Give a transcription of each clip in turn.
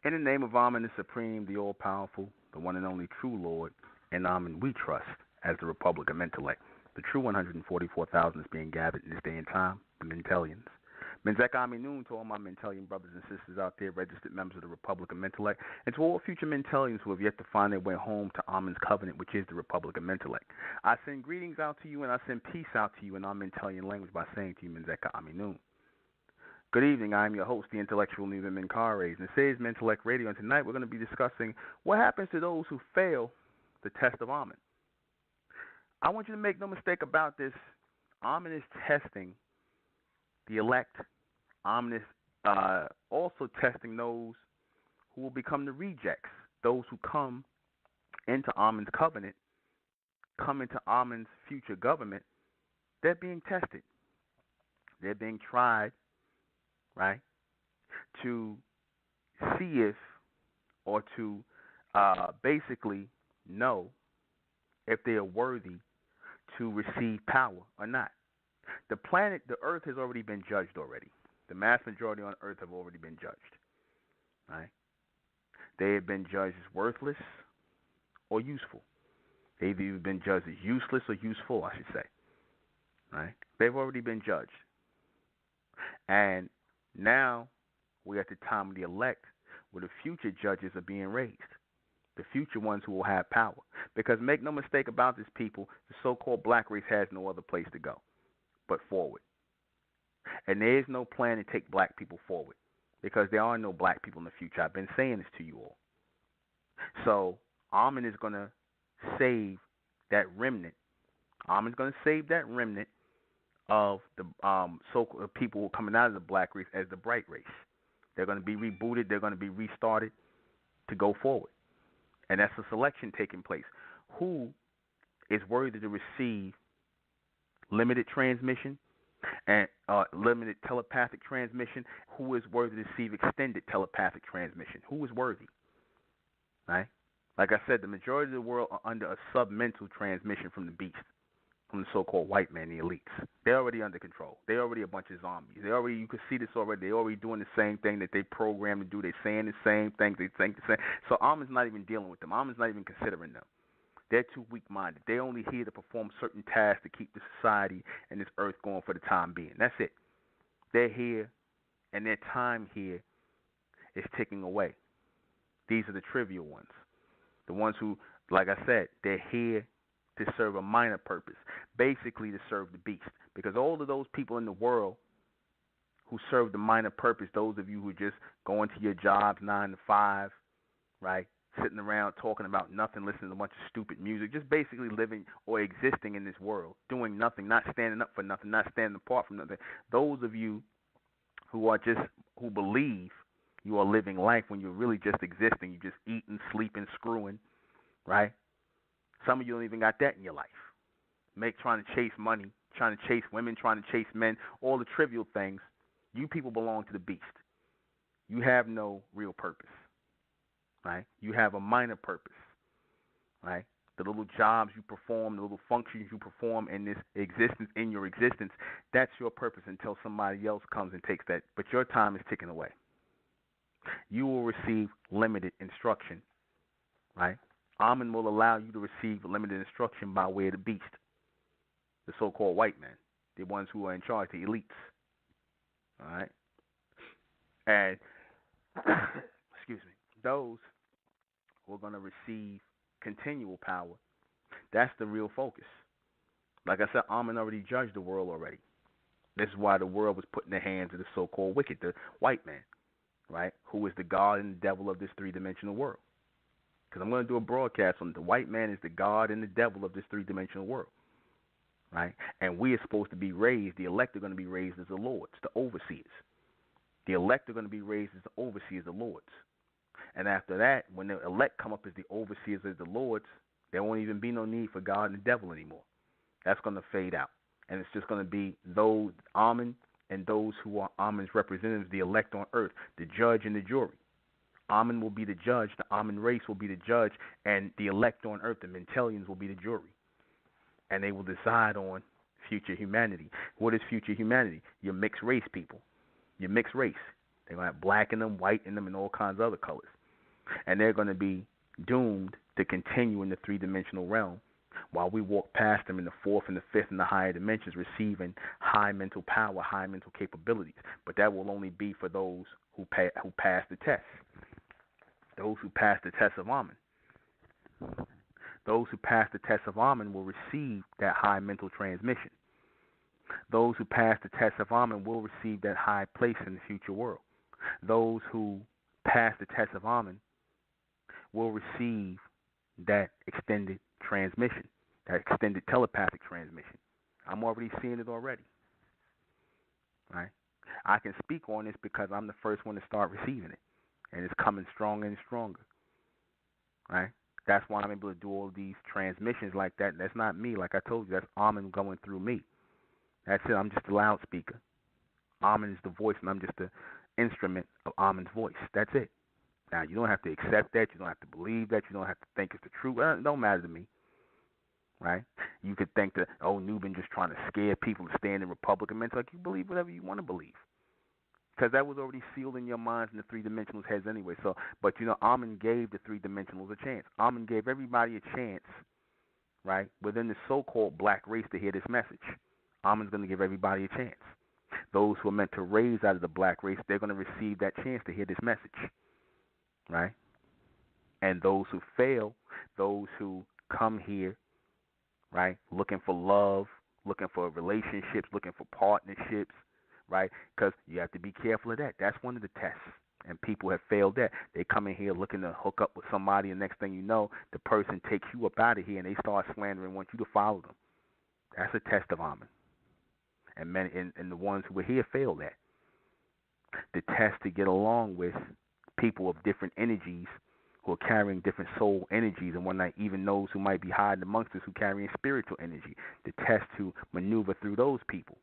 In the name of Ahmen, the Supreme, the All-Powerful, the one and only true Lord, and Ahmen we trust as the Republic of Mentellect. The true 144,000 is being gathered in this day and time, the Mentellians. Menzek Noon to all my Mentellian brothers and sisters out there, registered members of the Republic of Mentellect, and to all future Mentellians who have yet to find their way home to Amen's covenant, which is the Republic of Mentellect. I send greetings out to you, and I send peace out to you in our Mentellian language by saying to you, Menzek Noon. Good evening. I am your host, the intellectual Newman Menkares, and this is Mentellect Radio, and tonight we're going to be discussing what happens to those who fail the test of Ahmen. I want you to make no mistake about this. Ahmen is testing the elect. Ahmen is also testing those who will become the rejects, those who come into Amen's covenant, come into Amen's future government. They're being tested. They're being tried, right, to see if, or to basically know if they are worthy to receive power or not. The planet, the earth, has already been judged already. The mass majority on earth have already been judged, right? They have been judged as worthless or useful. They've either been judged as useless or useful, I should say, right? They've already been judged. And now we're at the time of the elect where the future judges are being raised, the future ones who will have power. Because make no mistake about this, people, the so-called black race has no other place to go but forward. And there is no plan to take black people forward because there are no black people in the future. I've been saying this to you all. So Ahmen is going to save that remnant. Amen's going to save that remnant of the so-called people coming out of the black race as the bright race. They're going to be rebooted. They're going to be restarted to go forward. And that's a selection taking place. Who is worthy to receive limited transmission and limited telepathic transmission? Who is worthy to receive extended telepathic transmission? Who is worthy? Right? Like I said, the majority of the world are under a submental transmission from the beast, from the so-called white man, the elites. They're already under control. They're already a bunch of zombies. You can see this already. They're already doing the same thing that they programmed to do. They're saying the same thing. They think the same. So Amen's not even dealing with them. Amen's not even considering them. They're too weak-minded. They're only here to perform certain tasks to keep the society and this earth going for the time being. That's it. They're here, and their time here is ticking away. These are the trivial ones. The ones who, like I said, they're here to serve a minor purpose, basically to serve the beast. Because all of those people in the world who serve the minor purpose, those of you who just go into your jobs 9 to 5, right, sitting around talking about nothing, listening to a bunch of stupid music, just basically living or existing in this world, doing nothing, not standing up for nothing, not standing apart from nothing. Those of you who believe you are living life when you're really just existing, you're just eating, sleeping, screwing, right? Some of you don't even got that in your life. Trying to chase money, trying to chase women, trying to chase men, all the trivial things. You people belong to the beast. You have no real purpose, right? You have a minor purpose, right? The little jobs you perform, the little functions you perform in this existence, in your existence, that's your purpose until somebody else comes and takes that. But your time is ticking away. You will receive limited instruction, right? Ahmen will allow you to receive limited instruction by way of the beast, the so-called white men, the ones who are in charge, the elites. All right? And, excuse me, those who are going to receive continual power, that's the real focus. Like I said, Ahmen already judged the world already. This is why the world was put in the hands of the so-called wicked, the white man, right, who is the God and the devil of this three-dimensional world. Because I'm going to do a broadcast on the white man is the God and the devil of this three-dimensional world, right? And we are supposed to be raised, the elect are going to be raised as the lords, the overseers. The elect are going to be raised as the overseers, the lords. And after that, when the elect come up as the overseers, as the lords, there won't even be no need for God and the devil anymore. That's going to fade out. And it's just going to be those, Ahmen, and those who are Amen's representatives, the elect on earth, the judge and the jury. Amen will be the judge, the Amen race will be the judge, and the elect on earth, the Mentellians, will be the jury. And they will decide on future humanity. What is future humanity? Your mixed race people. Your mixed race. They're going to have black in them, white in them, and all kinds of other colors. And they're going to be doomed to continue in the three-dimensional realm while we walk past them in the fourth and the fifth and the higher dimensions, receiving high mental power, high mental capabilities. But that will only be for those who pass the test. Those who pass the test of Ahmen. Those who pass the test of Ahmen will receive that high mental transmission. Those who pass the test of Ahmen will receive that high place in the future world. Those who pass the test of Ahmen will receive that extended transmission, that extended telepathic transmission. I'm already seeing it already. Right? I can speak on this because I'm the first one to start receiving it, and it's coming stronger and stronger. Right? That's why I'm able to do all of these transmissions like that. That's not me, like I told you. That's Ahmen going through me. That's it. I'm just a loudspeaker. Ahmen is the voice, and I'm just the instrument of Amen's voice. That's it. Now, you don't have to accept that. You don't have to believe that. You don't have to think it's the truth. It don't matter to me. Right? You could think that, oh, Nuben just trying to scare people to stay in the Republican mentality. Like, you believe whatever you want to believe. Because that was already sealed in your minds in the three-dimensionals heads anyway. So, but, Amen gave the three-dimensionals a chance. Amen gave everybody a chance, right, within the so-called black race to hear this message. Amen's going to give everybody a chance. Those who are meant to raise out of the black race, they're going to receive that chance to hear this message, right? And those who fail, those who come here, right, looking for love, looking for relationships, looking for partnerships, right? Because you have to be careful of that. That's one of the tests, and people have failed that. They come in here looking to hook up with somebody, and next thing you know, the person takes you up out of here, and they start slandering and want you to follow them. That's a test of Amen. And many, and the ones who were here failed that. The test to get along with people of different energies who are carrying different soul energies and whatnot, even those who might be hiding amongst us who carrying spiritual energy. The test to maneuver through those people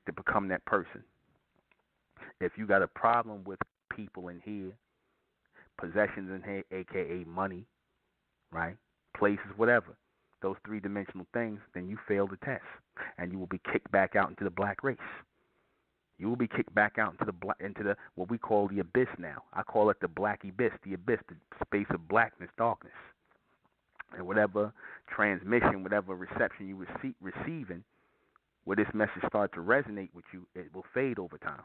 to become that person. If you got a problem with people in here, possessions in here, a.k.a. money, right, places, whatever, those three-dimensional things, then you fail the test, and you will be kicked back out into the black race. You will be kicked back out into the what we call the abyss now. I call it the black abyss, the space of blackness, darkness. And whatever transmission, whatever reception you receiving, where this message starts to resonate with you, it will fade over time.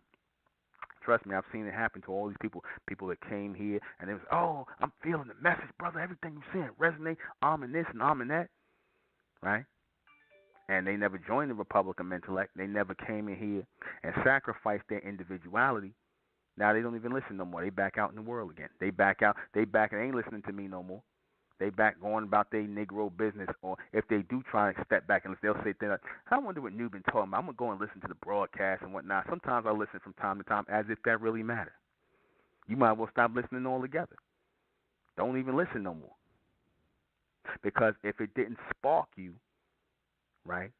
Trust me, I've seen it happen to all these people that came here, and it was, oh, I'm feeling the message, brother. Everything you're saying resonate. I'm in this and I'm in that. Right? And they never joined the Republican Mentellect. They never came in here and sacrificed their individuality. Now they don't even listen no more. They back out in the world again. They back out. They ain't listening to me no more. They back going about their Negro business. Or if they do try to step back and they'll say things like, I wonder what Nuben talking about. I'm going to go and listen to the broadcast and whatnot. Sometimes I listen from time to time as if that really matters. You might as well stop listening altogether. Don't even listen no more. Because if it didn't spark you, right,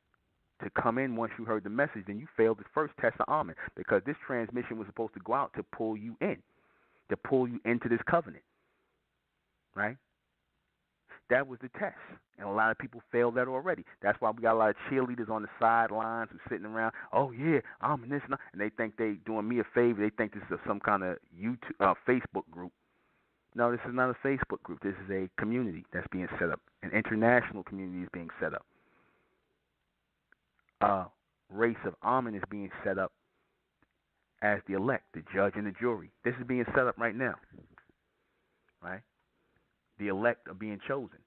to come in once you heard the message, then you failed the first test of Ahmen, because this transmission was supposed to go out to pull you in, to pull you into this covenant, right? That was the test, and a lot of people failed that already. That's why we got a lot of cheerleaders on the sidelines who's sitting around, oh, yeah, I'm in this, and they think they doing me a favor. They think this is some kind of Facebook group. No, this is not a Facebook group. This is a community that's being set up. An international community is being set up. Race of Ahmen is being set up as the elect, the judge and the jury. This is being set up right now, right? The elect are being chosen.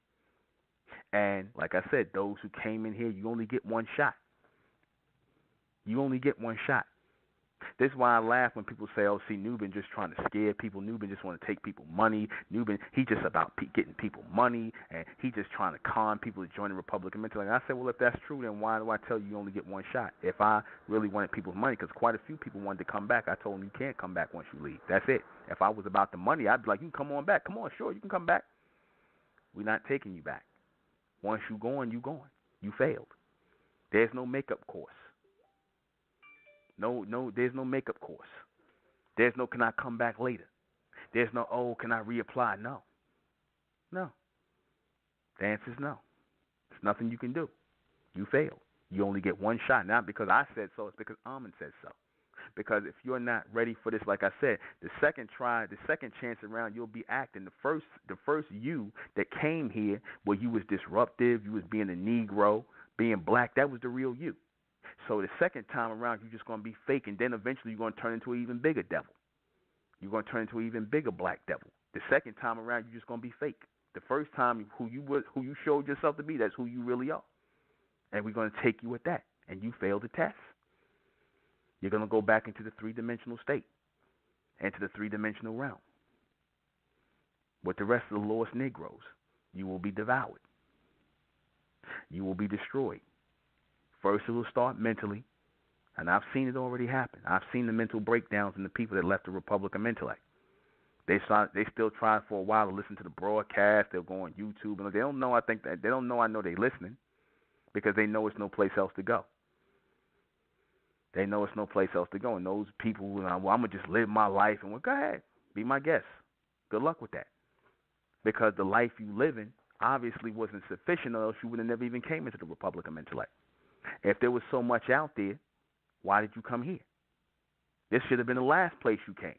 And like I said, those who came in here, you only get one shot. You only get one shot. This is why I laugh when people say, oh, see, Nuben just trying to scare people. Nuben just want to take people money. Nuben, he just about getting people money, and he just trying to con people to join the Republican mentality. And I said, well, if that's true, then why do I tell you you only get one shot? If I really wanted people's money, because quite a few people wanted to come back, I told them you can't come back once you leave. That's it. If I was about the money, I'd be like, you can come on back. Come on, sure, you can come back. We're not taking you back. Once you going, you going. You failed. There's no makeup course. No, there's no makeup course. There's no can I come back later. There's no, oh, can I reapply? No. No. The answer is no. There's nothing you can do. You failed. You only get one shot. Not because I said so, it's because Ahmen said so. Because if you're not ready for this, like I said, the second try, the second chance around, you'll be acting. The first you that came here where you was disruptive, you was being a Negro, being black, that was the real you. So the second time around, you're just going to be fake, and then eventually you're going to turn into an even bigger devil. You're going to turn into an even bigger black devil. The second time around, you're just going to be fake. The first time, who you showed yourself to be, that's who you really are. And we're going to take you at that, and you failed the test. You're going to go back into the three-dimensional state, into the three-dimensional realm. With the rest of the lost Negroes, you will be devoured. You will be destroyed. First, it will start mentally, and I've seen it already happen. I've seen the mental breakdowns in the people that left the Republic of Intellect. They still try for a while to listen to the broadcast. They'll go on YouTube, and they don't know. They don't know. I know they're listening because they know it's no place else to go. They know it's no place else to go. And those people, well, I'm going to just live my life. And well, go ahead. Be my guest. Good luck with that. Because the life you live in obviously wasn't sufficient, or else you would have never even came into the Republic of Intellect. If there was so much out there, why did you come here? This should have been the last place you came.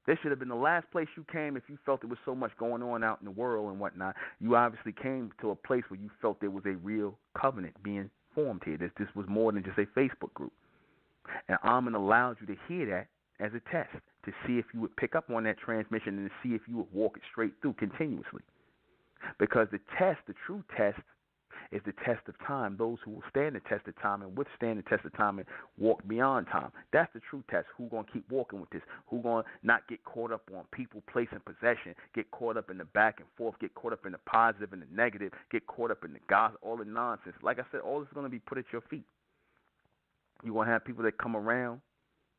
This should have been the last place you came if you felt there was so much going on out in the world and whatnot. You obviously came to a place where you felt there was a real covenant being formed here. This was more than just a Facebook group. And Ahmen allowed you to hear that as a test to see if you would pick up on that transmission and to see if you would walk it straight through continuously. Because the test, the true test, is the test of time. Those who will stand the test of time and withstand the test of time and walk beyond time. That's the true test. Who's going to keep walking with this? Who's going to not get caught up on people, place, and possession, get caught up in the back and forth, get caught up in the positive and the negative, get caught up in the gossip, all the nonsense. Like I said, all this is going to be put at your feet. You're going to have people that come around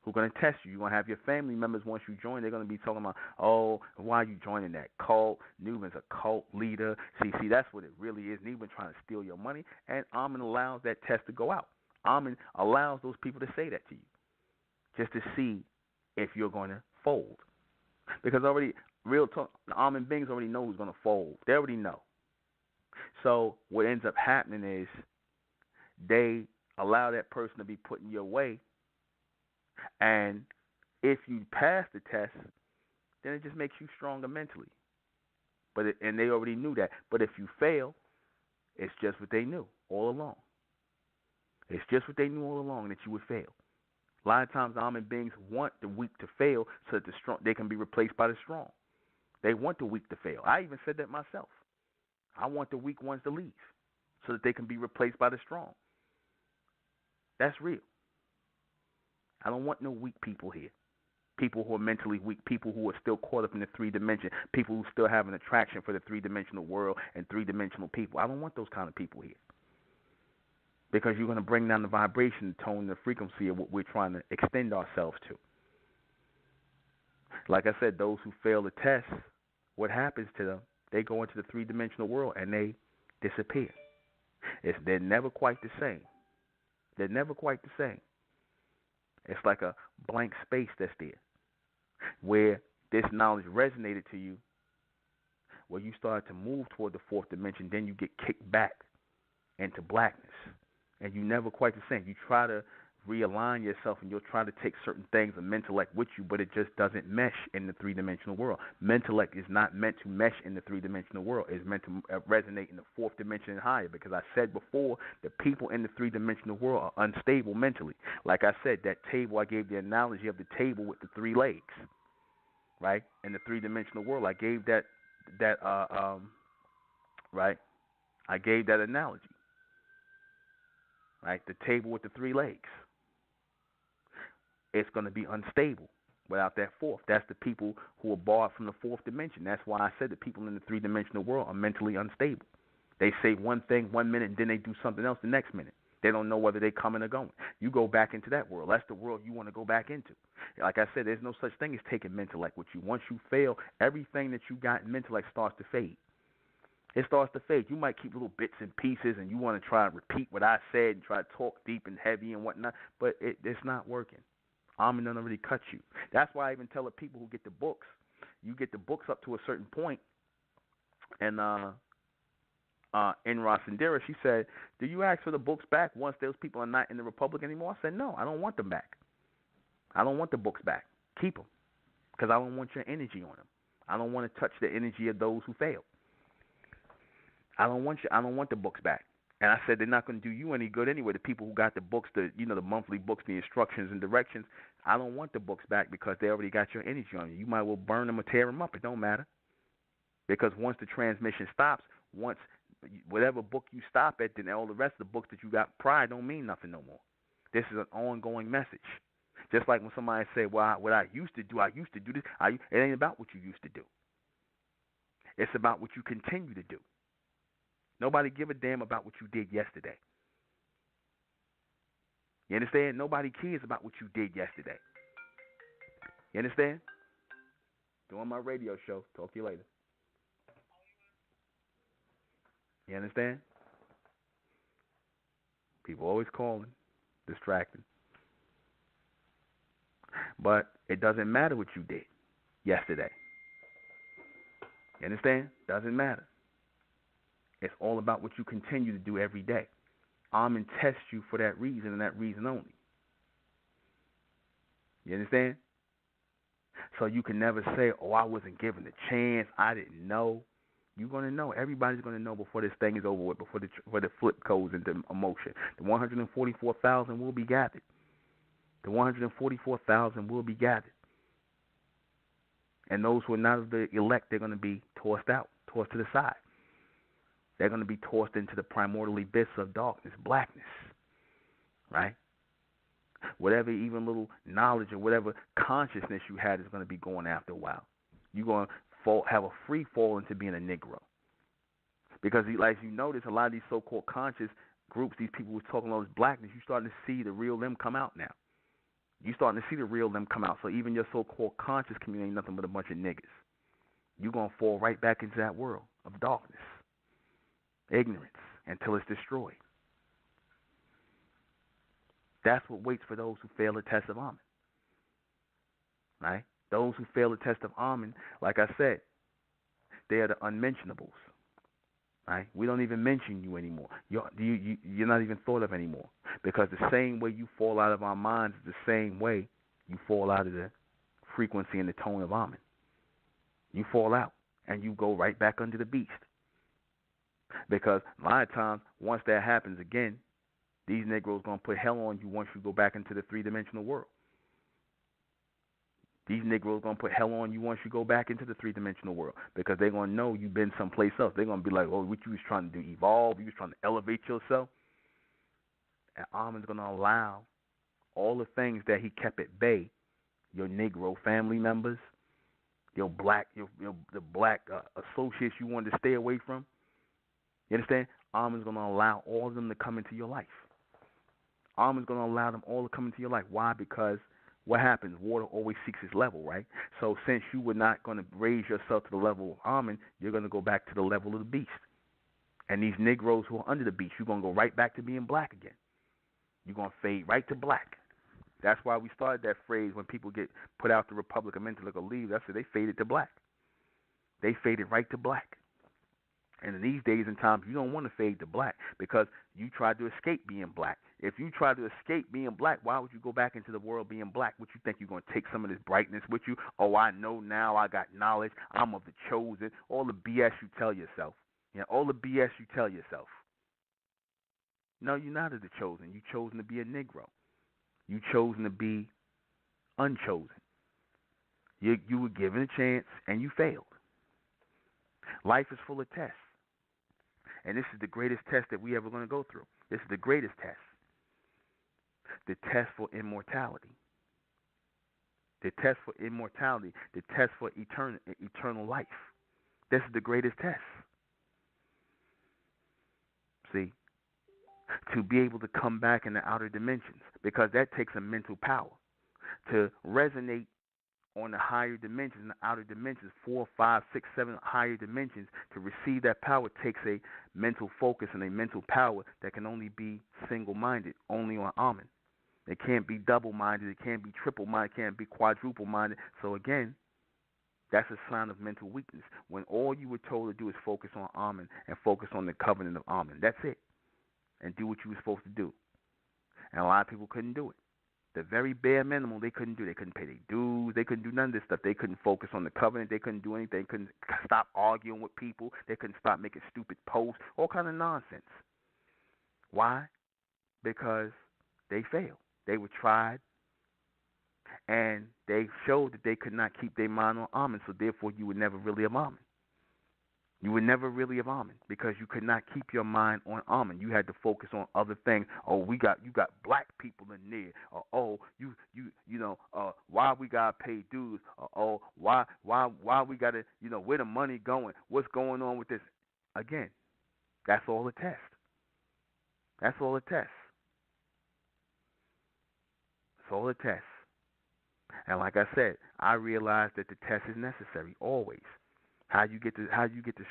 who are going to test you. You're going to have your family members, once you join, they're going to be talking about, oh, why are you joining that cult? Nuben's a cult leader. See, that's what it really is. Nuben trying to steal your money, and Ahmen allows that test to go out. Ahmen allows those people to say that to you just to see if you're going to fold. Because already, real talk, the Ahmen beings already know who's going to fold. They already know. So what ends up happening is they allow that person to be put in your way. And if you pass the test, then it just makes you stronger mentally. And they already knew that. But if you fail, it's just what they knew all along. It's just what they knew all along, that you would fail. A lot of times, Ahmen beings want the weak to fail so that they can be replaced by the strong. They want the weak to fail. I even said that myself. I want the weak ones to leave so that they can be replaced by the strong. That's real. I don't want no weak people here. People who are mentally weak, people who are still caught up in the three dimension, people who still have an attraction for the three-dimensional world and three-dimensional people. I don't want those kind of people here. Because you're going to bring down the vibration, the tone, the frequency of what we're trying to extend ourselves to. Like I said, those who fail the test, what happens to them? They go into the three-dimensional world and they disappear. They're never quite the same. They're never quite the same. It's like a blank space that's there, where this knowledge resonated to you, where you start to move toward the fourth dimension, then you get kicked back into blackness, and you never quite the same. You try to realign yourself, and you'll try to take certain things of Mentellect with you, but it just doesn't mesh in the three-dimensional world. Mentellect is not meant to mesh in the three-dimensional world. It's meant to resonate in the fourth dimension and higher, because I said before, the people in the three-dimensional world are unstable mentally. Like I said, that table, I gave the analogy of the table with the three legs, right? In the three-dimensional world, I gave that right? I gave that analogy, right? The table with the three legs. It's going to be unstable without that fourth. That's the people who are barred from the fourth dimension. That's why I said the people in the three-dimensional world are mentally unstable. They say one thing 1 minute, and then they do something else the next minute. They don't know whether they're coming or going. You go back into that world. That's the world you want to go back into. Like I said, there's no such thing as taking Mentellect with you. Once you fail, everything that you got in Mentellect starts to fade. It starts to fade. You might keep little bits and pieces, and you want to try to repeat what I said and try to talk deep and heavy and whatnot, but it's not working. Ahmen doesn't really cut you. That's why I even tell the people who get the books, you get the books up to a certain point, and in Rosendera, she said, "Do you ask for the books back once those people are not in the Republic anymore?" I said, "No, I don't want them back. I don't want the books back. Keep them, because I don't want your energy on them. I don't want to touch the energy of those who failed. I don't want you. I don't want the books back." And I said, they're not going to do you any good anyway. The people who got the books, the monthly books, the instructions and directions, I don't want the books back because they already got your energy on you. You might well burn them or tear them up. It don't matter, because once the transmission stops, once whatever book you stop at, then all the rest of the books that you got prior don't mean nothing no more. This is an ongoing message. Just like when somebody say, "Well, what I used to do this." It ain't about what you used to do. It's about what you continue to do. Nobody give a damn about what you did yesterday. You understand? Nobody cares about what you did yesterday. You understand? Doing my radio show. Talk to you later. You understand? People always calling, distracting. But it doesn't matter what you did yesterday. You understand? Doesn't matter. It's all about what you continue to do every day. Ahmen tests you for that reason and that reason only. You understand? So you can never say, "Oh, I wasn't given a chance. I didn't know." You're going to know. Everybody's going to know before this thing is over with, before the flip goes into motion. The 144,000 will be gathered. The 144,000 will be gathered. And those who are not of the elect, they're going to be tossed out, tossed to the side. They're going to be tossed into the primordial abyss of darkness, blackness, right? Whatever even little knowledge or whatever consciousness you had is going to be gone after a while. You're going to have a free fall into being a Negro. Because, like you notice, a lot of these so-called conscious groups, these people who are talking all this blackness, you're starting to see the real them come out now. You're starting to see the real them come out. So even your so-called conscious community ain't nothing but a bunch of niggas. You're going to fall right back into that world of darkness, ignorance, until it's destroyed. That's what waits for those who fail the test of Ahmen. Right? Those who fail the test of Ahmen, like I said, they are the unmentionables. Right? We don't even mention you anymore. You're not even thought of anymore. Because the same way you fall out of our minds is the same way you fall out of the frequency and the tone of Ahmen. You fall out and you go right back under the beast. Because a lot of times, once that happens again, these Negroes going to put hell on you once you go back into the three-dimensional world. These Negroes going to put hell on you once you go back into the three-dimensional world, because they're going to know you've been someplace else. They're going to be like, "Oh, what you was trying to do, evolve? You was trying to elevate yourself?" And Amen's going to allow all the things that he kept at bay, your Negro family members, your black, the black associates you wanted to stay away from. You understand? Amen's going to allow all of them to come into your life. Amen's going to allow them all to come into your life. Why? Because what happens? Water always seeks its level, right? So since you were not going to raise yourself to the level of Ahmen, you're going to go back to the level of the beast. And these Negroes who are under the beast, you're going to go right back to being black again. You're going to fade right to black. That's why we started that phrase when people get put out the Republic of Mentellect or leave. That's it. They faded to black. They faded right to black. And in these days and times, you don't want to fade to black because you tried to escape being black. If you try to escape being black, why would you go back into the world being black? What you think you're going to take some of this brightness with you? Oh, I know now. I got knowledge. I'm of the chosen. All the BS you tell yourself. All the BS you tell yourself. No, you're not of the chosen. You've chosen to be a Negro. You've chosen to be unchosen. You were given a chance and you failed. Life is full of tests. And this is the greatest test that we ever going to go through. This is the greatest test. The test for immortality. The test for immortality. The test for eternal life. This is the greatest test. See? To be able to come back in the outer dimensions. Because that takes a mental power. To resonate on the higher dimensions, the outer dimensions, 4, 5, 6, 7 higher dimensions, to receive that power takes a mental focus and a mental power that can only be single-minded, only on Ahmen. It can't be double-minded. It can't be triple-minded. It can't be quadruple-minded. So again, that's a sign of mental weakness. When all you were told to do is focus on Ahmen and focus on the covenant of Ahmen. That's it. And do what you were supposed to do. And a lot of people couldn't do it. The very bare minimum they couldn't do. They couldn't pay their dues. They couldn't do none of this stuff. They couldn't focus on the covenant. They couldn't do anything. They couldn't stop arguing with people. They couldn't stop making stupid posts. All kind of nonsense. Why? Because they failed. They were tried, and they showed that they could not keep their mind on Ahmen, so therefore you were never really of Ahmen. You were never really of Ahmen because you could not keep your mind on Ahmen. You had to focus on other things. Oh, you got black people in there. Or, oh, why we gotta pay dues? Or, oh, why we gotta, where the money going? What's going on with this? Again, that's all a test. That's all a test. It's all a test. And like I said, I realized that the test is necessary always. How you get the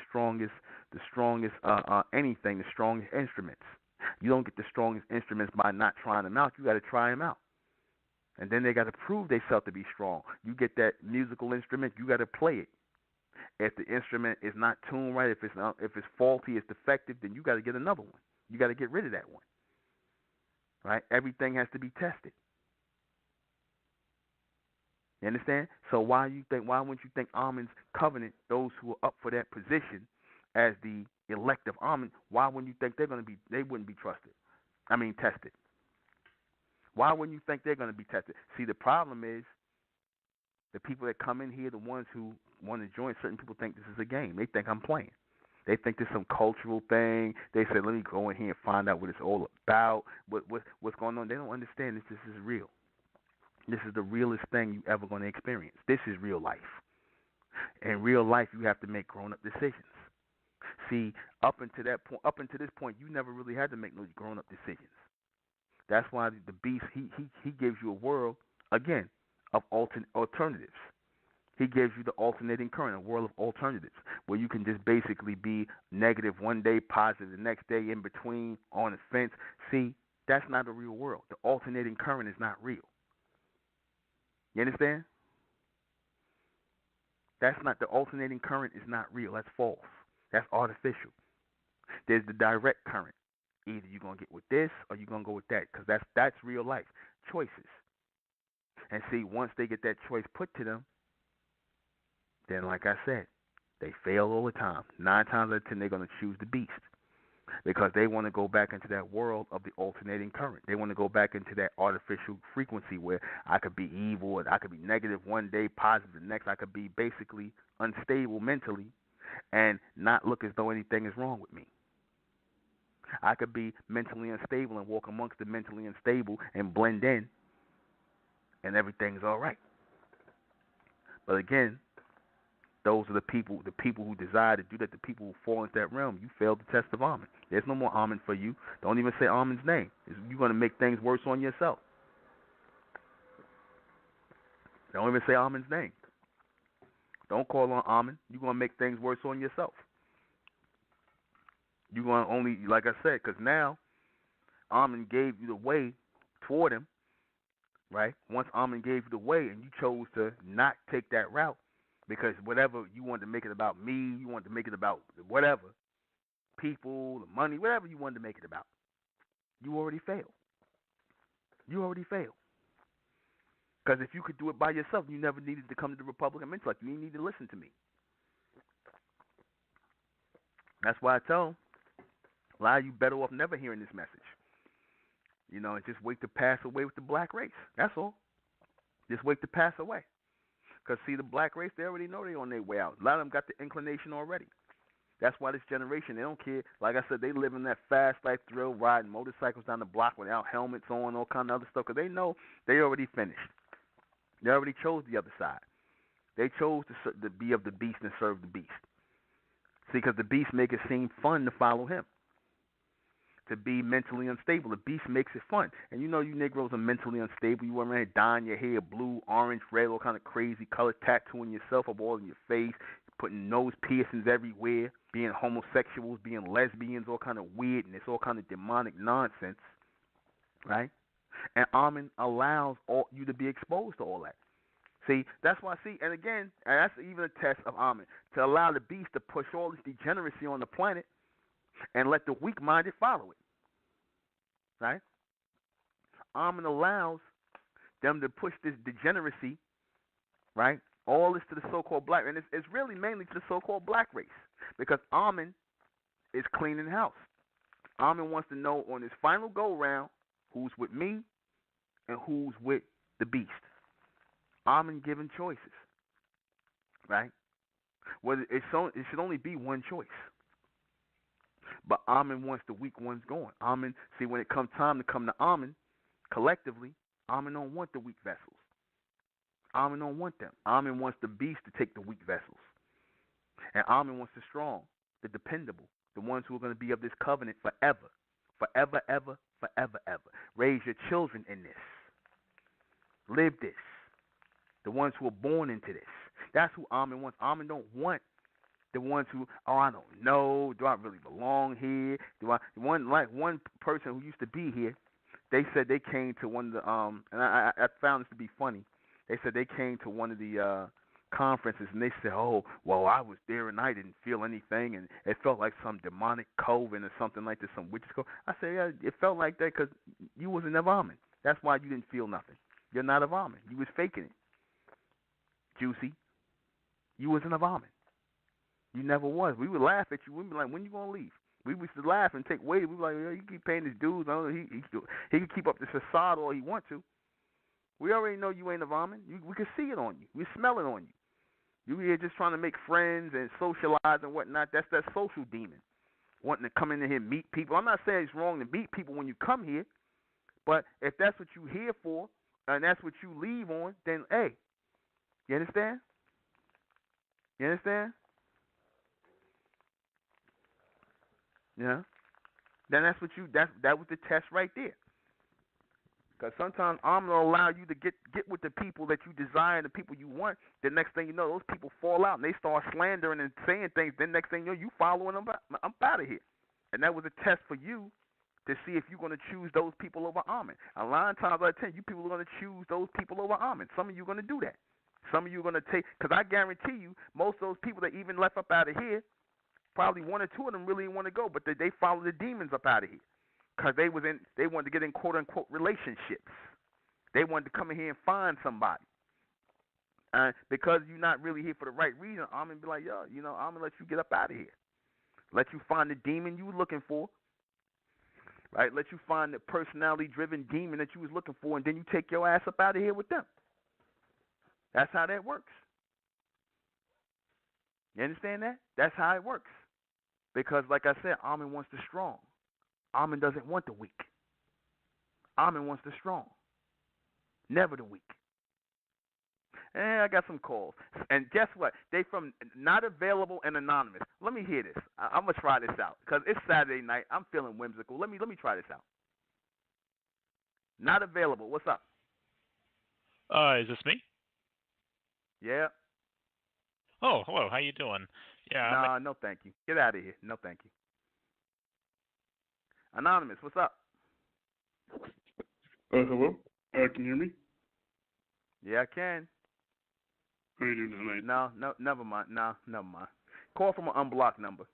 strongest anything, the strongest instruments. You don't get the strongest instruments by not trying them out. You got to try them out, and then they got to prove themselves to be strong. You get that musical instrument, you got to play it. If the instrument is not tuned right, if it's faulty, it's defective, then you got to get another one. You got to get rid of that one. Right? Everything has to be tested. You understand? So why wouldn't you think Amen's covenant, those who are up for that position as the elect of Ahmen, why wouldn't you think they wouldn't be tested? Why wouldn't you think they're going to be tested? See, the problem is the people that come in here, the ones who want to join, certain people think this is a game. They think I'm playing. They think there's some cultural thing. They say, let me go in here and find out what it's all about, what's going on. They don't understand this is real. This is the realest thing you ever going to experience. This is real life. In real life, you have to make grown-up decisions. See, up until this point, you never really had to make no grown-up decisions. That's why the beast, he gives you a world, again, of alternatives. He gives you the alternating current, a world of alternatives, where you can just basically be negative one day, positive the next day, in between, on the fence. See, that's not a real world. The alternating current is not real. You understand? The alternating current is not real. That's false. That's artificial. There's the direct current. Either you're going to get with this or you're going to go with that, because that's real life. Choices. And see, once they get that choice put to them, then like I said, they fail all the time. 9 times out of 10, they're going to choose the beast. Because they want to go back into that world of the alternating current. They want to go back into that artificial frequency where I could be evil and I could be negative one day, positive the next. I could be basically unstable mentally and not look as though anything is wrong with me. I could be mentally unstable and walk amongst the mentally unstable and blend in, and everything's all right. But again, those are the people who desire to do that, the people who fall into that realm. You failed the test of Ahmen. There's no more Ahmen for you. Don't even say Amen's name. You're going to make things worse on yourself. Don't even say Amen's name. Don't call on Ahmen. You're going to make things worse on yourself. You're going to only, like I said, because now Ahmen gave you the way toward him, right? Once Ahmen gave you the way and you chose to not take that route, because whatever you wanted to make it about me, you wanted to make it about whatever, people, the money, whatever you wanted to make it about, you already failed. You already failed. Because if you could do it by yourself, you never needed to come to the Republic of Intellect. You didn't need to listen to me. That's why I tell them, a lot of you better off never hearing this message. And just wait to pass away with the black race. That's all. Just wait to pass away. Because, see, the black race, they already know they're on their way out. A lot of them got the inclination already. That's why this generation, they don't care. Like I said, they live in that fast life thrill, riding motorcycles down the block without helmets on, all kind of other stuff, because they know they already finished. They already chose the other side. They chose to be of the beast and serve the beast. See, because the beast makes it seem fun to follow him. To be mentally unstable. The beast makes it fun. And you Negroes are mentally unstable. You want to dyeing your hair blue, orange, red, all kind of crazy color, tattooing yourself up all in your face, putting nose piercings everywhere, being homosexuals, being lesbians, all kind of weird, and it's all kind of demonic nonsense, right? And Ahmen allows you to be exposed to all that. See, that's why. See, and again, and that's even a test of Ahmen to allow the beast to push all this degeneracy on the planet and let the weak-minded follow it. Right? Ahmen allows them to push this degeneracy, right? All this to the so-called black, and it's really mainly to the so-called black race, because Ahmen is cleaning house. Ahmen wants to know on his final go-round who's with me and who's with the beast. Ahmen giving choices, right? Whether it should only be one choice. But Ahmen wants the weak ones going. Ahmen, see, when it comes time to come to Ahmen, collectively, Ahmen don't want the weak vessels. Ahmen don't want them. Ahmen wants the beast to take the weak vessels. And Ahmen wants the strong, the dependable, the ones who are going to be of this covenant forever. Forever, ever, forever, ever. Raise your children in this. Live this. The ones who are born into this. That's who Ahmen wants. Ahmen don't want the ones who, oh, I don't know, do I really belong here? One person who used to be here, they said they came to one of the and I found this to be funny. They said they came to one of the conferences and they said, oh, well, I was there and I didn't feel anything and it felt like some demonic coven or something like this, some witch's cove. I said, yeah, it felt like that because you wasn't of Ahmen. That's why you didn't feel nothing. You're not of Ahmen. You was faking it. Juicy. You wasn't of Ahmen. You never was. We would laugh at you. We'd be like, when you going to leave? We used to laugh and take weight. We'd be like, you keep paying this dude. He can keep up the facade all he want to. We already know you ain't of Ahmen. We can see it on you. We smell it on you. You here just trying to make friends and socialize and whatnot. That's that social demon. Wanting to come in here and meet people. I'm not saying it's wrong to meet people when you come here. But if that's what you're here for and that's what you leave on, then, hey, you understand? You understand? Yeah. Then that's what that was the test right there. Because sometimes I'm gonna allow you to get with the people that you desire and the people you want. The next thing you know, those people fall out and they start slandering and saying things. Then next thing you know, you following them. I'm out of here. And that was a test for you to see if you're gonna choose those people over Ahmen. A lot of times out of 10, you people are gonna choose those people over Ahmen. Some of you are gonna do that. Some of you are gonna take, because I guarantee you, most of those people that even left up out of here, probably one or two of them really didn't want to go, but they followed the demons up out of here because they wanted to get in quote unquote relationships. They wanted to come in here and find somebody. Because you're not really here for the right reason, I'm gonna be like, yo, I'm gonna let you get up out of here. Let you find the demon you were looking for. Right? Let you find the personality-driven demon that you was looking for, and then you take your ass up out of here with them. That's how that works. You understand that? That's how it works. Because, like I said, Ahmen wants the strong. Ahmen doesn't want the weak. Ahmen wants the strong, never the weak. And I got some calls. And guess what? They from not available and anonymous. Let me hear this. I'm going to try this out because it's Saturday night. I'm feeling whimsical. Let me try this out. Not available. What's up? Is this me? Yeah. Oh, hello. How you doing? Yeah. No, thank you. Get out of here. No, thank you. Anonymous, what's up? Hello? Can you hear me? Yeah, I can. How you doing tonight? No, never mind. No, never mind. Call from an unblocked number.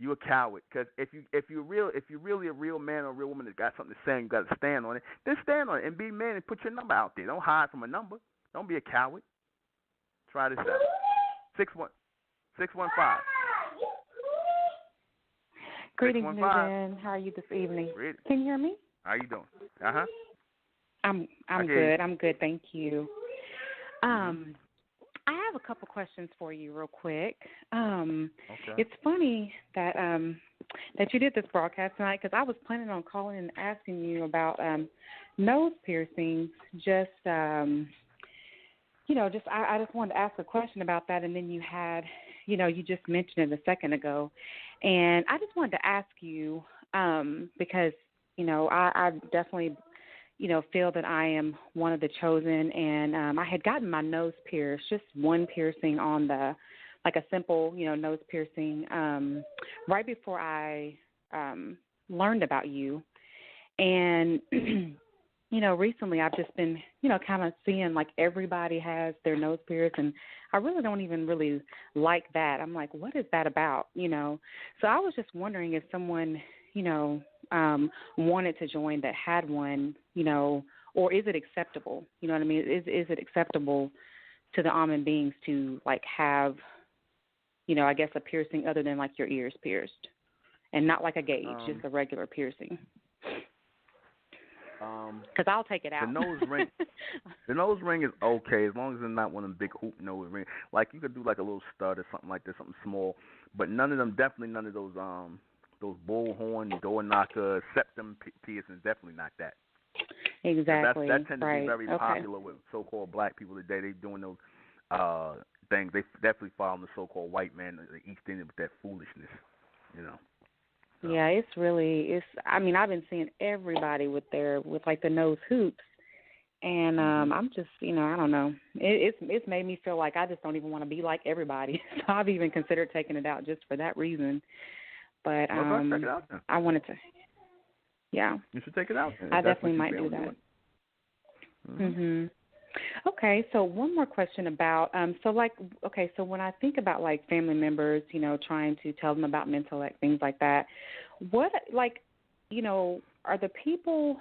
You a coward, because if you're really a real man or a real woman that got something to say and you got to stand on it, then stand on it and be a man and put your number out there. Don't hide from a number. Don't be a coward. Try this out. 615. Greetings, Newman. How are you this evening? Can you hear me? How you doing? I'm good. I'm good. Thank you. I have a couple questions for you, real quick. Okay. It's funny that you did this broadcast tonight because I was planning on calling and asking you about nose piercings. I just wanted to ask a question about that, and then you had, you just mentioned it a second ago, and I just wanted to ask you because I definitely feel that I am one of the chosen, and I had gotten my nose pierced, just one piercing on like a simple, nose piercing, right before I learned about you. And recently I've just been, kind of seeing like everybody has their nose pierced, and I really don't even really like that. I'm like, what is that about? So I was just wondering if someone, wanted to join that had one, or is it acceptable? You know what I mean? Is it acceptable to the Ahmen beings to like have, I guess a piercing other than like your ears pierced, and not like a gauge, just a regular piercing? Because I'll take it out. The nose ring is okay as long as it's not one of them big hoop nose rings. Like you could do like a little stud or something like that, something small. But none of those bullhorn, door knocker, septum piercings. Definitely not that. Exactly. That tends to right. be very popular with so-called black people today. They doing those things. They definitely follow the so-called white man, the East Indian, with that foolishness. So. Yeah, I mean, I've been seeing everybody with like the nose hoops, and I'm just, I don't know. It's made me feel like I just don't even want to be like everybody. So I've even considered taking it out just for that reason. But check it out then. I wanted to. Yeah. You should take it out. I definitely might do that. Mhm. Okay, so one more question about so when I think about like family members, trying to tell them about MENTELLECT, things like that, what are the people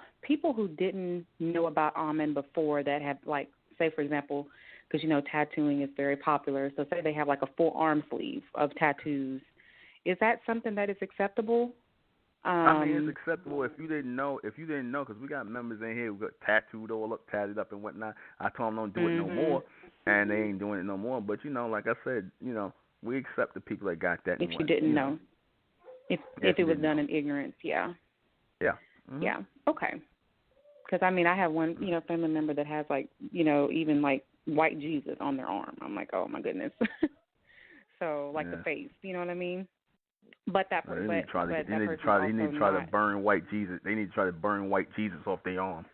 who didn't know about Ahmen before that have like, say for example, because tattooing is very popular, so say they have like a full arm sleeve of tattoos, is that something that is acceptable? I mean, it's acceptable if you didn't know, because we got members in here who got tattooed all up, tatted up and whatnot. I told them don't do it no more, and they ain't doing it no more. But, like I said, we accept the people that got that. If you didn't know. If it was done in ignorance, yeah. Yeah. Mm-hmm. Yeah, okay. Because, I mean, I have one, family member that has, like, even, like, white Jesus on their arm. I'm like, oh, my goodness. So, like the face, you know what I mean? But that person, they need to try to burn white Jesus. They need to try to burn white Jesus off their arm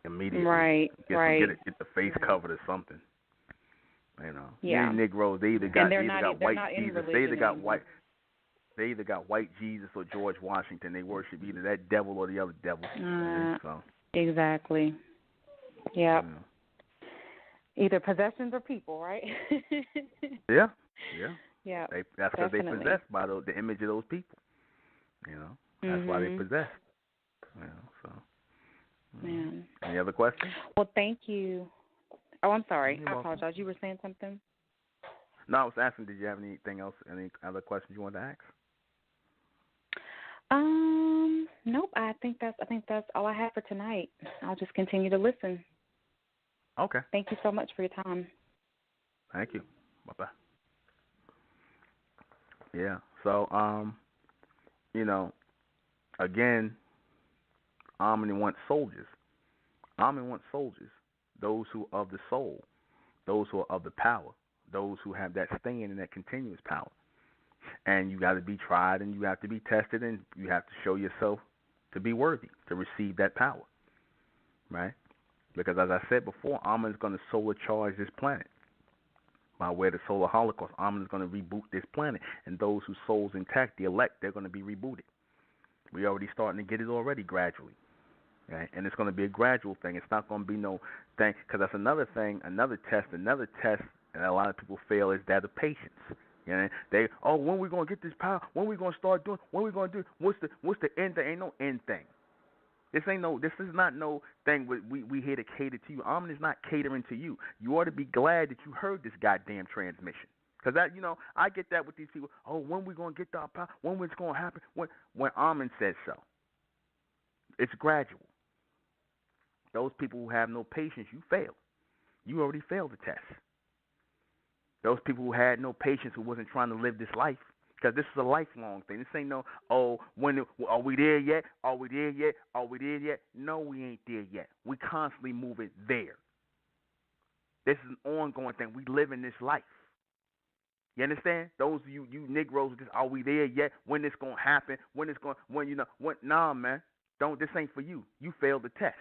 immediately. Right. Get the face covered or something. Yeah. These Negroes, they either got white Jesus. They either got white Jesus or George Washington. They worship either that devil or the other devil. Exactly. Yep. Either possessions or people, right? Yeah. Yeah. That's because they possessed by the image of those people. That's why they possessed. So. Man. Any other questions? Well, thank you. Oh, I'm sorry. I apologize. You were saying something? No, I was asking, did you have anything else, any other questions you wanted to ask? Nope. I think that's all I have for tonight. I'll just continue to listen. Okay. Thank you so much for your time. Thank you. Bye-bye. Yeah. So, again, Ahmen wants soldiers. Ahmen wants soldiers. Those who are of the soul. Those who are of the power. Those who have that staying and that continuous power. And you got to be tried, and you have to be tested, and you have to show yourself to be worthy to receive that power. Right? Because as I said before, Ahmen is going to solar charge this planet. By way of the solar holocaust, Ahmen is going to reboot this planet. And those whose souls intact, the elect, they're going to be rebooted. We're already starting to get it already gradually. Right? And it's going to be a gradual thing. It's not going to be no thing. Because that's another thing, another test, and a lot of people fail is that of patience. When we going to get this power? When we going to start doing? When we going to do? What's the end? There ain't no end thing. This is not no thing we here to cater to you. Ahmen is not catering to you. You ought to be glad that you heard this goddamn transmission. Because I get that with these people. Oh, when we going to get our power? When it's going to happen? When Ahmen says so. It's gradual. Those people who have no patience, you fail. You already failed the test. Those people who had no patience, who wasn't trying to live this life, because this is a lifelong thing. This ain't no, are we there yet? Are we there yet? Are we there yet? No, we ain't there yet. We constantly moving there. This is an ongoing thing. We live in this life. You understand? Those of you Negroes, are we there yet? When this gonna happen? Nah, man. This ain't for you. You failed the test.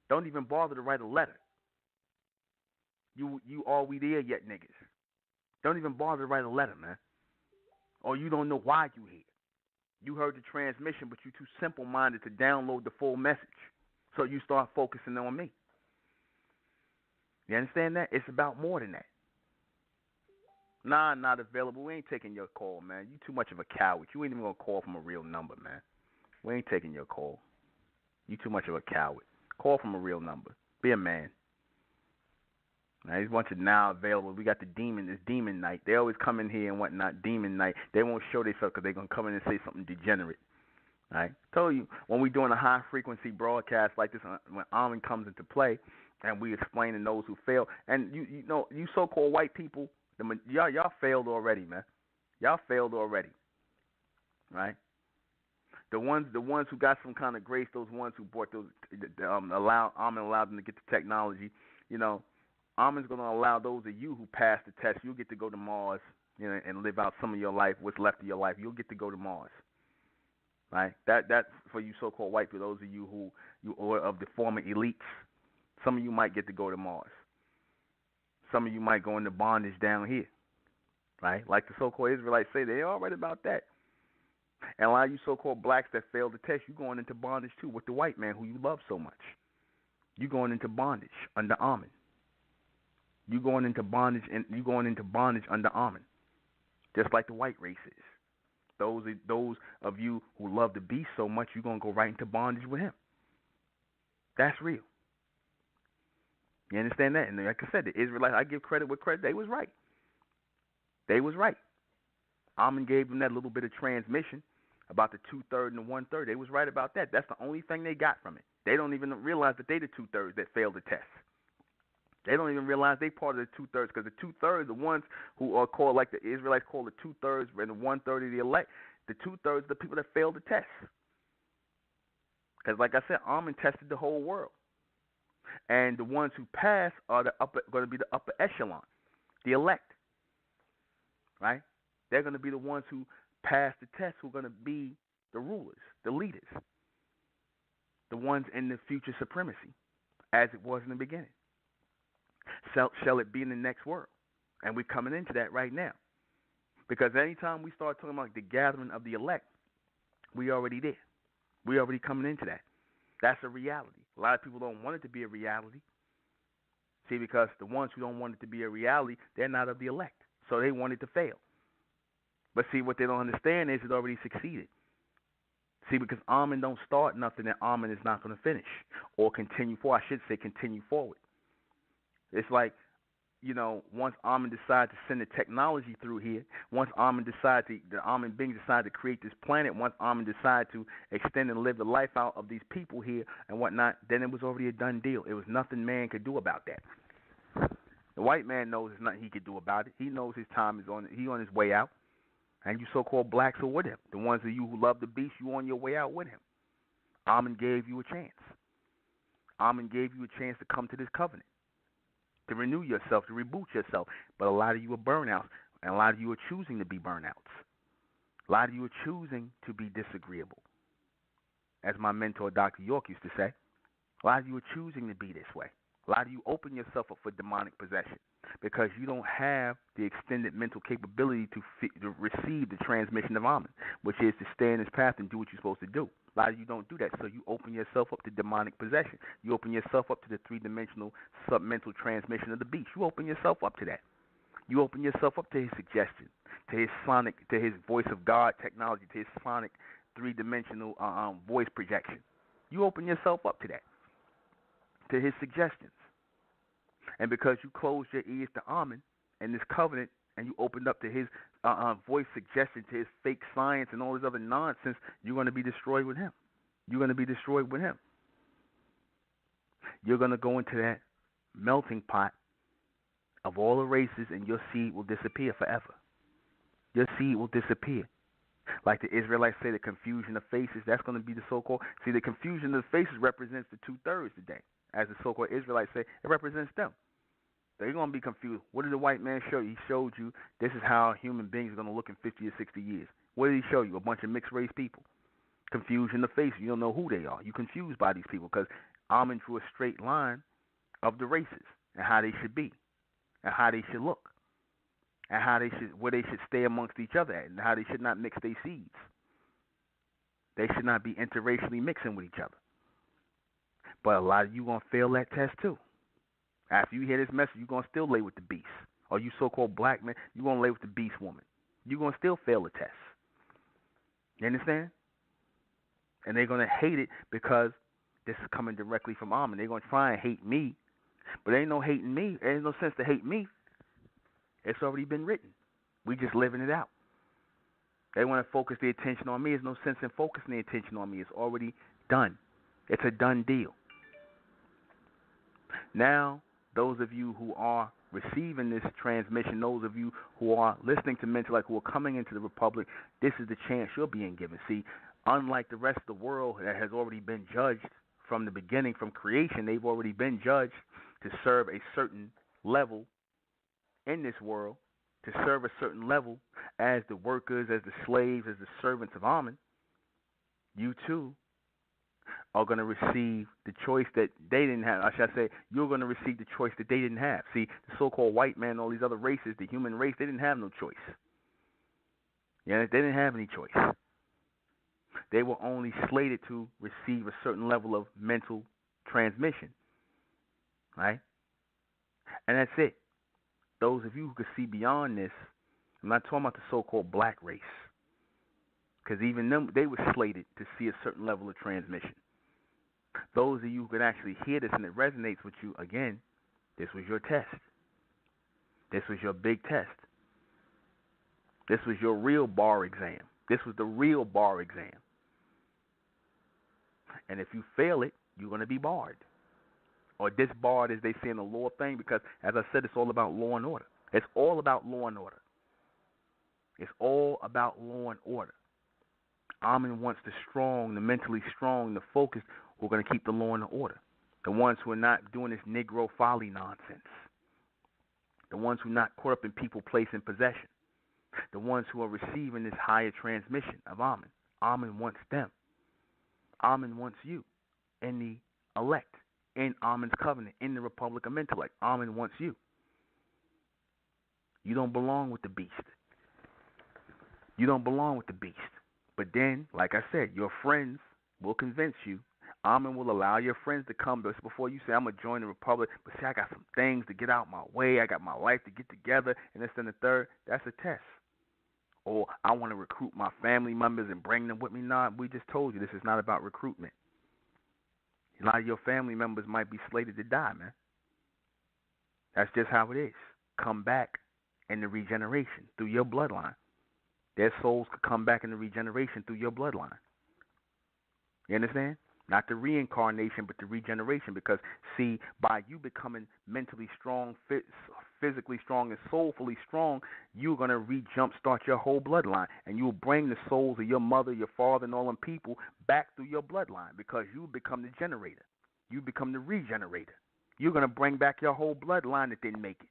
Don't even bother to write a letter. You are we there yet, niggas? Don't even bother to write a letter, man. Or you don't know why you here. You heard the transmission, but you're too simple-minded to download the full message. So you start focusing on me. You understand that? It's about more than that. Nah, not available. We ain't taking your call, man. You too much of a coward. You ain't even going to call from a real number, man. We ain't taking your call. You too much of a coward. Call from a real number. Be a man. Now, there's a bunch of now available. We got the demon. It's demon night. They always come in here and whatnot. Demon night. They won't show themselves because they're going to come in and say something degenerate. All right? I told you, when we're doing a high-frequency broadcast like this, when Ahmen comes into play, and we explaining those who fail, and you know, you so-called white people, y'all failed already, man. Y'all failed already. Right? The ones who got some kind of grace, those ones who brought those, Ahmen allowed them to get the technology. You know, Amen's going to allow those of you who pass the test, you'll get to go to Mars, you know, and live out some of your life, what's left of your life. You'll get to go to Mars. Right? That's for you so-called white people, those of you who are of the former elites. Some of you might get to go to Mars. Some of you might go into bondage down here. Right? Like the so-called Israelites say, they're all right about that. And a lot of you so-called blacks that failed the test, you're going into bondage too with the white man who you love so much. You're going into bondage under Ahmen. You're going into bondage under Ahmen, just like the white race is. Those of you who love the beast so much, you're going to go right into bondage with him. That's real. You understand that? And like I said, the Israelites, I give credit where credit. They was right. They was right. Ahmen gave them that little bit of transmission about the 2/3 and the 1/3. They was right about that. That's the only thing they got from it. They don't even realize that they the 2/3 that failed the test. They don't even realize they part of the 2/3 because the 2/3, the ones who are called, like the Israelites call the 2/3 and the 1/3 of the elect, the 2/3 the people that failed the test. Because like I said, Ahmen tested the whole world. And the ones who pass are going to be the upper echelon, the elect. Right? They're going to be the ones who pass the test, who are going to be the rulers, the leaders, the ones in the future supremacy, as it was in the beginning. Shall it be in the next world? And we're coming into that right now. Because anytime we start talking about the gathering of the elect, we already there. We already coming into that. That's a reality. A lot of people don't want it to be a reality. See, because the ones who don't want it to be a reality, they're not of the elect. So they want it to fail. But see, what they don't understand is it already succeeded. See, because Ahmen don't start nothing that Ahmen is not going to finish or continue forward. I should say continue forward. It's like, you know, once Ahmen decides to send the technology through here, once Ahmen decides the Ahmen beings decide to create this planet, once Ahmen decide to extend and live the life out of these people here and whatnot, then it was already a done deal. It was nothing man could do about that. The white man knows there's nothing he could do about it. He knows his time is on his way out. And you so-called blacks are with him. The ones of you who love the beast, you on your way out with him. Ahmen gave you a chance. Ahmen gave you a chance to come to this covenant, to renew yourself, to reboot yourself. But a lot of you are burnouts, and a lot of you are choosing to be burnouts. A lot of you are choosing to be disagreeable. As my mentor, Dr. York, used to say, a lot of you are choosing to be this way. A lot of you open yourself up for demonic possession because you don't have the extended mental capability to receive the transmission of Ahmen, which is to stay in his path and do what you're supposed to do. A lot of you don't do that, so you open yourself up to demonic possession. You open yourself up to the three-dimensional submental transmission of the beast. You open yourself up to that. You open yourself up to his suggestion, to his sonic, to his voice of God technology, to his sonic three-dimensional voice projection. You open yourself up to that, to his suggestions. And because you closed your ears to Ahmen and this covenant, and you opened up to his voice suggestion, to his fake science and all this other nonsense, you're going to be destroyed with him. You're going to be destroyed with him. You're going to go into that melting pot of all the races, and your seed will disappear forever. Your seed will disappear. Like the Israelites say, the confusion of faces, that's going to be the so-called. See, the confusion of faces represents the 2/3 today. As the so-called Israelites say, it represents them. They're going to be confused. What did the white man show you? He showed you this is how human beings are going to look in 50 or 60 years. What did he show you? A bunch of mixed-race people. Confusion of faces. You don't know who they are. You're confused by these people because Ahmen drew a straight line of the races and how they should be and how they should look and how they should, where they should stay amongst each other at, and how they should not mix their seeds. They should not be interracially mixing with each other. But a lot of you going to fail that test too. After you hear this message, you're going to still lay with the beast. Or you so-called black men, you're going to lay with the beast woman. You're going to still fail the test. You understand? And they're going to hate it because this is coming directly from Ahmen. They're going to try and hate me. But there ain't no hating me. There ain't no sense to hate me. It's already been written. We just living it out. They want to focus their attention on me. There's no sense in focusing their attention on me. It's already done. It's a done deal. Now, those of you who are receiving this transmission, those of you who are listening to Mentellect, who are coming into the Republic, this is the chance you're being given. See, unlike the rest of the world that has already been judged from the beginning, from creation, they've already been judged to serve a certain level in this world, to serve a certain level as the workers, as the slaves, as the servants of Ahmen. You too are going to receive the choice that they didn't have. I should say, you're going to receive the choice that they didn't have. See, the so-called white man, all these other races, the human race, they didn't have no choice. Yeah, they didn't have any choice. They were only slated to receive a certain level of mental transmission, right? And that's it. Those of you who could see beyond this, I'm not talking about the so-called black race, because even them, they were slated to see a certain level of transmission. Those of you who could actually hear this and it resonates with you, again, this was your test. This was your big test. This was your real bar exam. This was the real bar exam. And if you fail it, you're going to be barred. Or disbarred, as they say in the law thing, because, as I said, it's all about law and order. It's all about law and order. It's all about law and order. Ahmen wants the strong, the mentally strong, the focused, who are going to keep the law and the order. The ones who are not doing this Negro folly nonsense. The ones who are not caught up in people, place, and possession. The ones who are receiving this higher transmission of Ahmen. Ahmen wants them. Ahmen wants you in the elect, in Amen's covenant, in the Republic of Mentellect. Ahmen wants you. You don't belong with the beast. You don't belong with the beast. But then, like I said, your friends will convince you. Ahmen will allow your friends to come before you say, I'm going to join the Republic, but see, I got some things to get out my way. I got my life to get together, and this and the third. That's a test. Or I want to recruit my family members and bring them with me. Nah, we just told you this is not about recruitment. A lot of your family members might be slated to die, man. That's just how it is. Come back in the regeneration through your bloodline. Their souls could come back in the regeneration through your bloodline. You understand? Not the reincarnation, but the regeneration. Because, see, by you becoming mentally strong, physically strong, and soulfully strong, you're going to re-jumpstart your whole bloodline. And you'll bring the souls of your mother, your father, and all them people back through your bloodline because you become the generator. You become the regenerator. You're going to bring back your whole bloodline that didn't make it.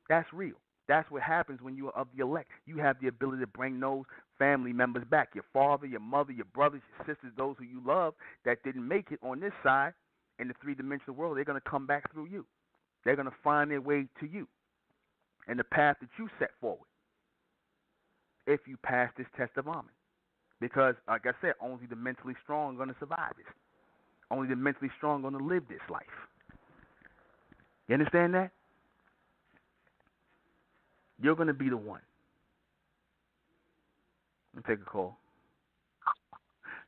That's real. That's what happens when you are of the elect. You have the ability to bring those family members back. Your father, your mother, your brothers, your sisters, those who you love that didn't make it on this side in the three-dimensional world, they're going to come back through you. They're going to find their way to you and the path that you set forward if you pass this test of Ahmen. Because, like I said, only the mentally strong are going to survive this. Only the mentally strong are going to live this life. You understand that? You're going to be the one. Let me take a call.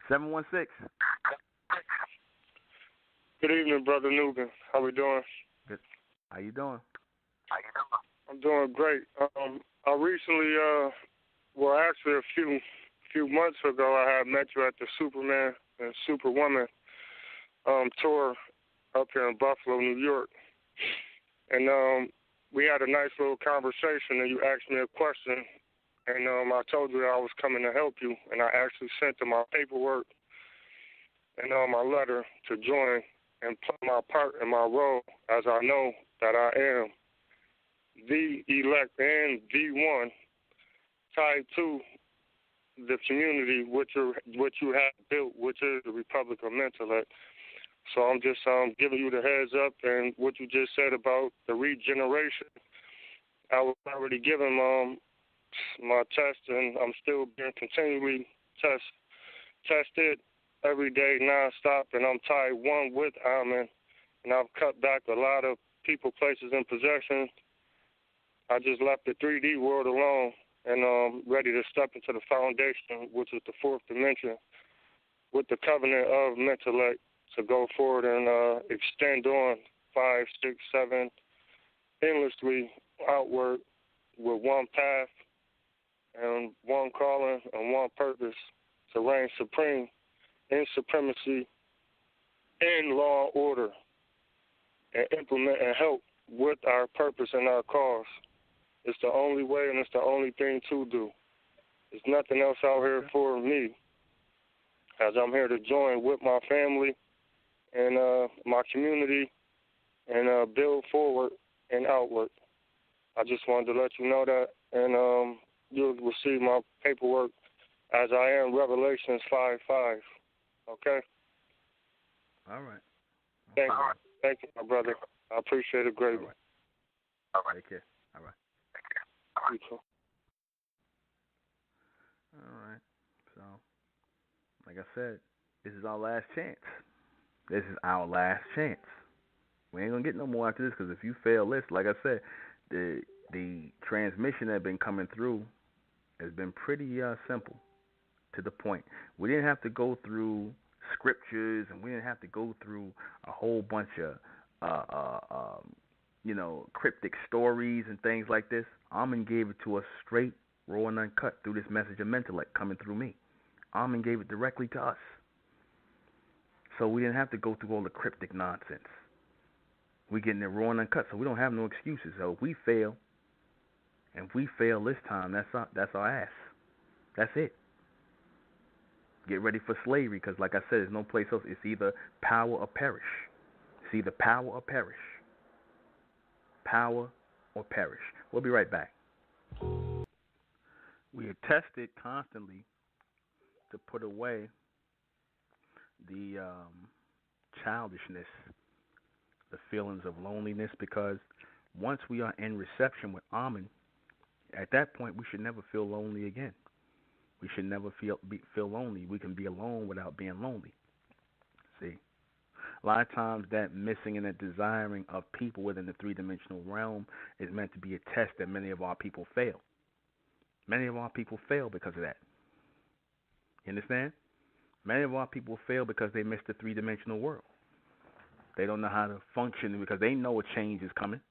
716. Good evening, Brother Nugan. How we doing? Good. How you doing? I'm doing great. I recently, actually a few months ago, I had met you at the Superman and Superwoman tour up here in Buffalo, New York. And we had a nice little conversation, and you asked me a question, and I told you that I was coming to help you, and I actually sent them my paperwork and my letter to join and play my part and my role, as I know that I am the elect and the one tied to the community which you have built, which is the Republic of Mentellect. So I'm just giving you the heads up, and what you just said about the regeneration, I was already given my test, and I'm still being continually tested every day nonstop, and I'm tied one with Ahmen, and I've cut back a lot of people, places, and possessions. I just left the 3D world alone, and I'm ready to step into the foundation, which is the fourth dimension, with the covenant of MENTELLECT to go forward and extend on 5, 6, 7, endlessly outward with one path and one calling and one purpose to reign supreme in supremacy, in law and order, and implement and help with our purpose and our cause. It's the only way and it's the only thing to do. There's nothing else out here for me, as I'm here to join with my family and my community and build forward and outward. I just wanted to let you know that, and you'll receive my paperwork as I am Revelations 5:5. Okay? All right. Thank you, my brother. I appreciate it greatly. All right. Take care. All right. You too. All right. So, like I said, this is our last chance. This is our last chance. We ain't gonna get no more after this, because if you fail this, like I said, the transmission that been coming through has been pretty simple, to the point. We didn't have to go through scriptures, and we didn't have to go through a whole bunch of cryptic stories and things like this. Ahmen gave it to us straight, raw and uncut, through this message of MENTELLECT coming through me. Ahmen gave it directly to us. So we didn't have to go through all the cryptic nonsense. We're getting it raw and uncut, so we don't have no excuses. So if we fail, this time, that's our ass. That's it. Get ready for slavery, because like I said, there's no place else. It's either power or perish. It's either power or perish. Power or perish. We'll be right back. We are tested constantly to put away the childishness, the feelings of loneliness, because once we are in reception with Ahmen, at that point we should never feel lonely again. We should never feel lonely. We can be alone without being lonely. See, a lot of times that missing and that desiring of people within the three-dimensional realm is meant to be a test that many of our people fail. Many of our people fail because of that. You understand? Many of our people fail because they miss the three-dimensional world. They don't know how to function because they know a change is coming.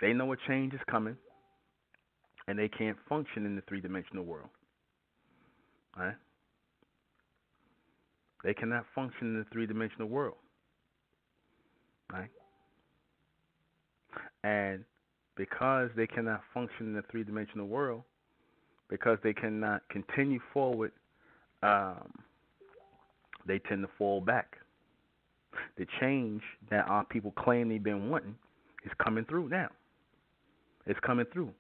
They know a change is coming, and they can't function in the three-dimensional world. Right? They cannot function in the three-dimensional world. Right? And because they cannot function in the three-dimensional world, because they cannot continue forward, they tend to fall back. The change that our people claim they've been wanting is coming through now. It's coming through.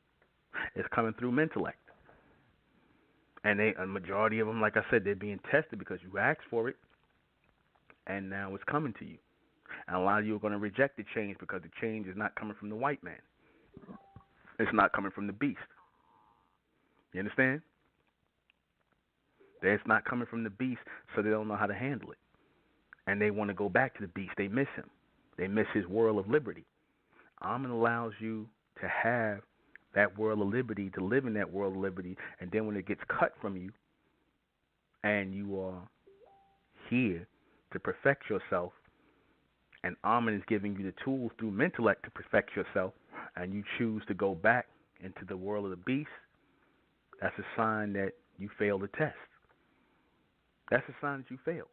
It's coming through MENTELLECT. And a majority of them, like I said, they're being tested because you asked for it, and now it's coming to you. And a lot of you are going to reject the change because the change is not coming from the white man. It's not coming from the beast. You understand? It's not coming from the beast, so they don't know how to handle it. And they want to go back to the beast. They miss him. They miss his world of liberty. Ahmen allows you to have that world of liberty, to live in that world of liberty, and then when it gets cut from you and you are here to perfect yourself, and Ahmen is giving you the tools through MENTELLECT to perfect yourself, and you choose to go back into the world of the beast, that's a sign that you failed the test. That's a sign that you failed.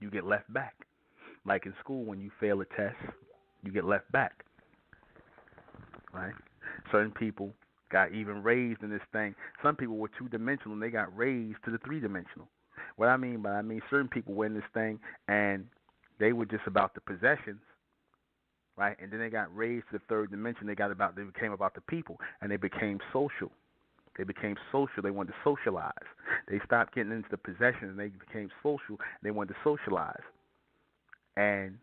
You get left back. Like in school, when you fail a test, you get left back. Right? Certain people got even raised in this thing. Some people were two-dimensional and they got raised to the three-dimensional. What I mean certain people were in this thing and they were just about the possessions, right? And then they got raised to the third dimension. They became about the people, and they became social. They became social. They wanted to socialize. They stopped getting into the possessions and they became social. They wanted to socialize. And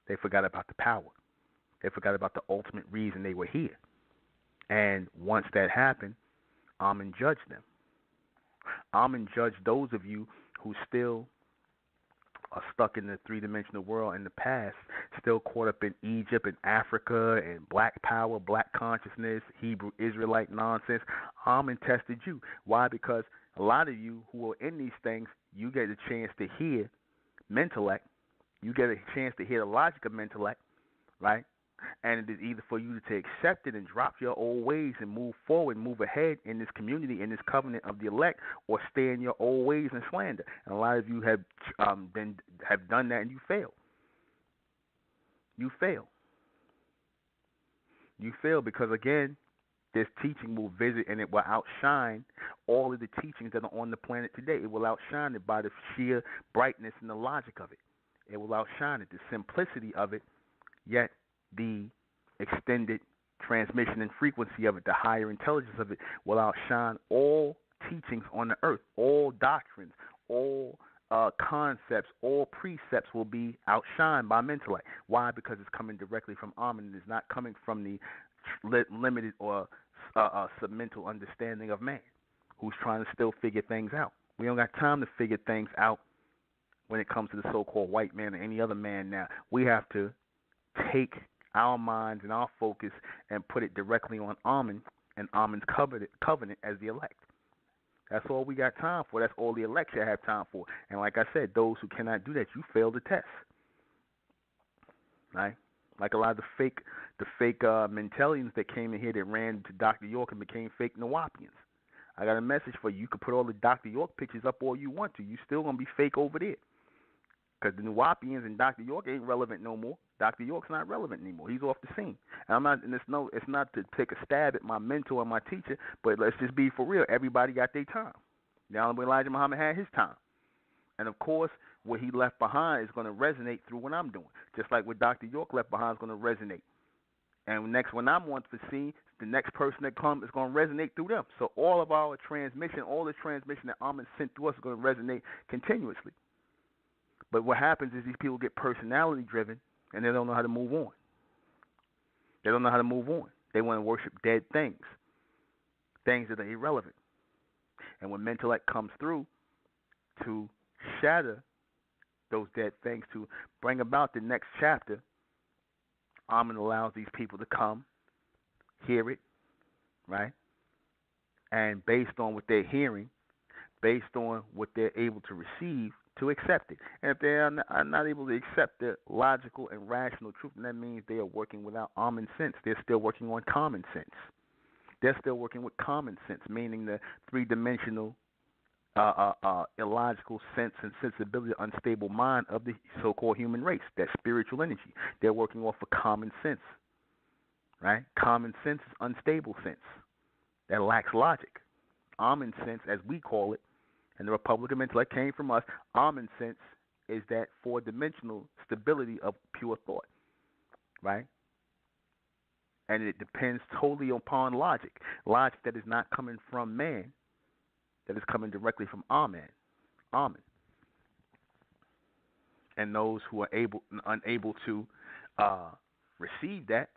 they forgot about the power. They forgot about the ultimate reason they were here. And once that happened, Ahmen judged them. Ahmen judged those of you who still are stuck in the three-dimensional world in the past, still caught up in Egypt and Africa and black power, black consciousness, Hebrew Israelite nonsense. Ahmen tested you. Why? Because a lot of you who are in these things, you get a chance to hear MENTELLECT. You get a chance to hear the logic of MENTELLECT, right? And it is either for you to accept it and drop your old ways and move forward, move ahead in this community, in this covenant of the elect, or stay in your old ways and slander. And a lot of you have done that, and you fail. You fail. You fail because, again, this teaching will visit and it will outshine all of the teachings that are on the planet today. It will outshine it by the sheer brightness and the logic of it. It will outshine it, the simplicity of it, yet the extended transmission and frequency of it, the higher intelligence of it, will outshine all teachings on the earth. All doctrines, all concepts, all precepts will be outshined by MENTELLECT. Why? Because it's coming directly from Ahmen. It's not coming from the limited or submental understanding of man, who's trying to still figure things out. We don't got time to figure things out when it comes to the so-called white man or any other man now. We have to take our minds and our focus and put it directly on Ahmen and Amen's covenant as the elect. That's all we got time for. That's all the elect should have time for. And like I said, those who cannot do that, you fail the test. Right? Like a lot of the fake Mentellians that came in here that ran to Dr. York and became fake Nawapians. I got a message for you. You can put all the Dr. York pictures up all you want to. You still going to be fake over there. Because the Nawapians and Dr. York ain't relevant no more. Dr. York's not relevant anymore. He's off the scene. And it's not to take a stab at my mentor and my teacher, but let's just be for real. Everybody got their time. Now Elijah Muhammad had his time. And of course, what he left behind is going to resonate through what I'm doing. Just like what Dr. York left behind is going to resonate. And next, when I'm on the scene, the next person that comes is going to resonate through them. So all of our transmission, all the transmission that Ahmen sent to us is going to resonate continuously. But what happens is these people get personality driven and they don't know how to move on. They don't know how to move on. They want to worship dead things, things that are irrelevant. And when MENTELLECT comes through to shatter those dead things, to bring about the next chapter, Ahmen allows these people to come, hear it, right? And based on what they're hearing, based on what they're able to receive, to accept it. And if they are not able to accept the logical and rational truth, then that means they are working without Ahmen sense. They're still working on common sense. They're still working with common sense, meaning the three-dimensional, illogical sense and sensibility, unstable mind of the so-called human race, that spiritual energy. They're working off of common sense, right? Common sense is unstable sense that lacks logic. Ahmen sense, as we call it, and the Republican MENTELLECT came from us. Ahmen sense is that four-dimensional stability of pure thought, right? And it depends totally upon logic. Logic that is not coming from man, that is coming directly from Ahmen. And those who are unable to receive that,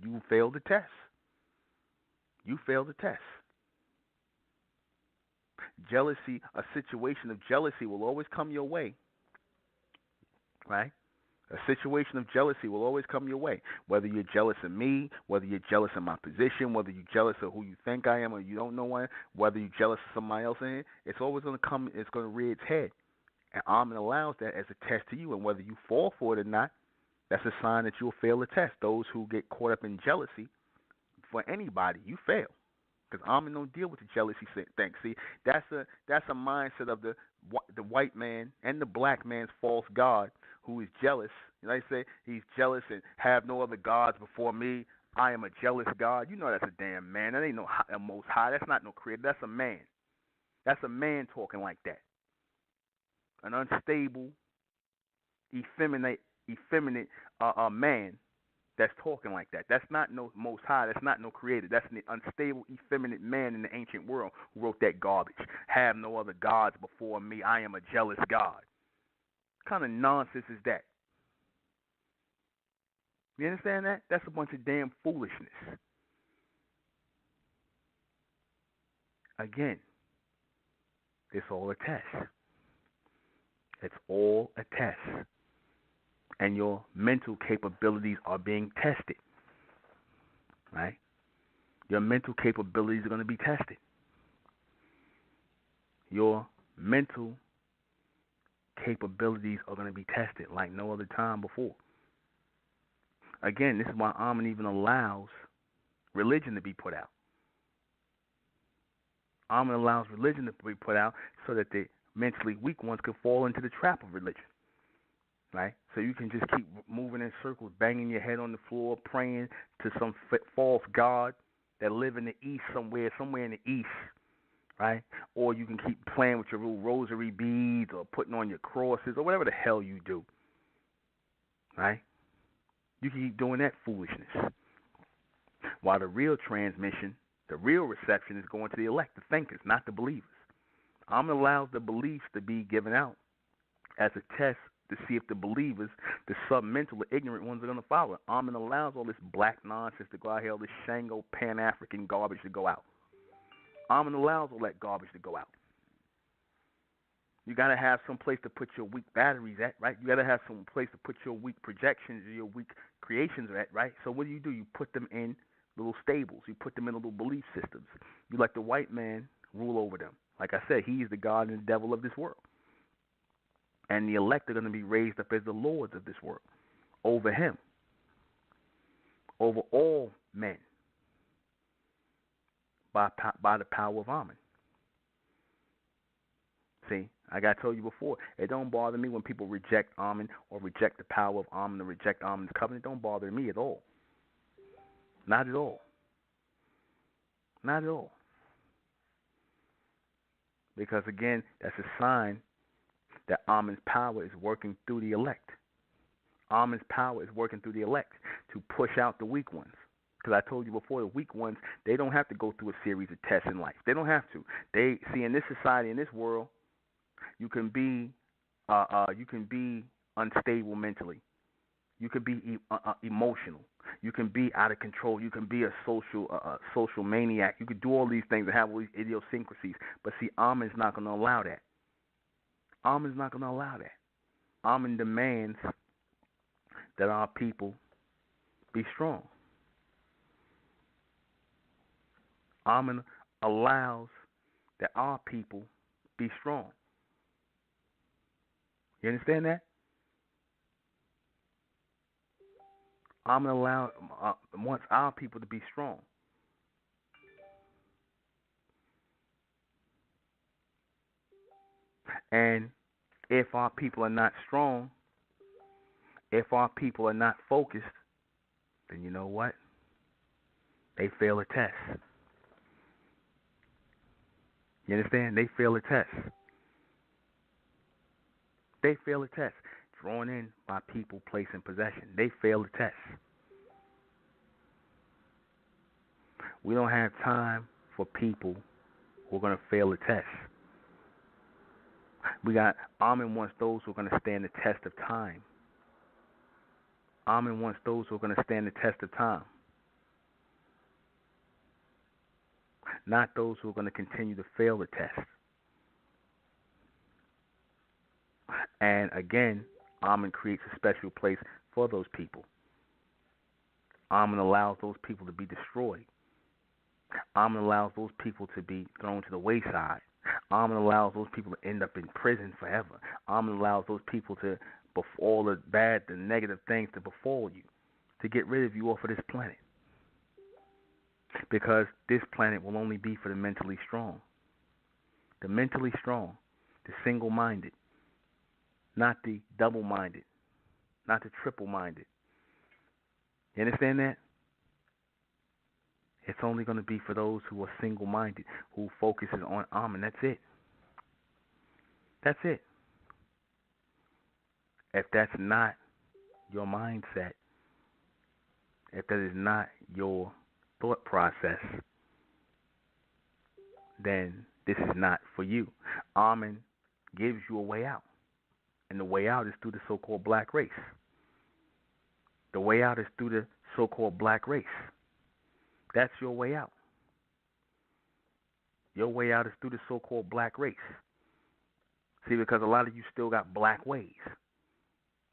you fail the test. You fail the test. Jealousy, a situation of jealousy will always come your way, right? A situation of jealousy will always come your way. Whether you're jealous of me, whether you're jealous of my position, whether you're jealous of who you think I am or you don't know one, whether you're jealous of somebody else in it, it's always going to come, it's going to rear its head. And Ahmen allows that as a test to you. And whether you fall for it or not, that's a sign that you'll fail the test. Those who get caught up in jealousy, for anybody, you fail. Because Ahmen don't deal with the jealousy thing. See, that's a mindset of the white man and the black man's false god who is jealous. You know, they say he's jealous and have no other gods before me. I am a jealous god. You know that's a damn man. That ain't no most high. That's not no creator. That's a man. That's a man talking like that. An unstable, effeminate man that's talking like that. That's not no most high. That's not no creator. That's an unstable, effeminate man in the ancient world who wrote that garbage. Have no other gods before me. I am a jealous God. What kind of nonsense is that? You understand that? That's a bunch of damn foolishness. Again, It's all a test. It's all a test. And your mental capabilities are being tested. Right? Your mental capabilities are going to be tested. Your mental capabilities are going to be tested like no other time before. Again, this is why Ahmen even allows religion to be put out. Ahmen allows religion to be put out so that the mentally weak ones could fall into the trap of religion. Right? So you can just keep moving in circles, banging your head on the floor, praying to some false god that live in the east somewhere in the east. Right? Or you can keep playing with your little rosary beads or putting on your crosses or whatever the hell you do. Right? You can keep doing that foolishness. While the real transmission, the real reception is going to the elect, the thinkers, not the believers. Ahmen allows the beliefs to be given out as a test to see if the believers, the submental, the ignorant ones, are going to follow it. Ahmen allows all this black nonsense to go out here, all this Shango, Pan-African garbage to go out. Ahmen allows all that garbage to go out. You got to have some place to put your weak batteries at, right? You got to have some place to put your weak projections or your weak creations at, right? So what do? You put them in little stables. You put them in little belief systems. You let the white man rule over them. Like I said, he is the God and the devil of this world. And the elect are going to be raised up as the lords of this world over him, over all men, by the power of Ahmen. See, like I told you before, it don't bother me when people reject Ahmen or reject the power of Ahmen or reject Amen's covenant. It don't bother me at all. Not at all. Not at all. Because again, that's a sign that Amen's power is working through the elect. Amen's power is working through the elect to push out the weak ones. Because I told you before, the weak ones, they don't have to go through a series of tests in life. They don't have to. They see, in this society, in this world, you can be unstable mentally. You can be emotional. You can be out of control. You can be a social maniac. You can do all these things and have all these idiosyncrasies. But see, Amen's not going to allow that. Amen's not going to allow that. Ahmen demands that our people be strong. Ahmen allows that our people be strong. You understand that? Ahmen wants our people to be strong. And if our people are not strong, if our people are not focused, then you know what? They fail a test. You understand? They fail a test. They fail a test. Drawn in by people, place, and possession. They fail the test. We don't have time for people who are going to fail the test. Ahmen wants those who are going to stand the test of time. Ahmen wants those who are going to stand the test of time. Not those who are going to continue to fail the test. And again, Ahmen creates a special place for those people. Ahmen allows those people to be destroyed. Ahmen allows those people to be thrown to the wayside. Ahmen allows those people to end up in prison forever. Ahmen allows those people to, all the bad, the negative things to befall you, to get rid of you off of this planet. Because this planet will only be for the mentally strong. The mentally strong, the single-minded, not the double-minded, not the triple-minded. You understand that? It's only going to be for those who are single-minded, who focuses on Ahmen. That's it. That's it. If that's not your mindset, if that is not your thought process, then this is not for you. Ahmen gives you a way out. And the way out is through the so-called black race. The way out is through the so-called black race. That's your way out. Your way out is through the so-called black race. See, because a lot of you still got black ways.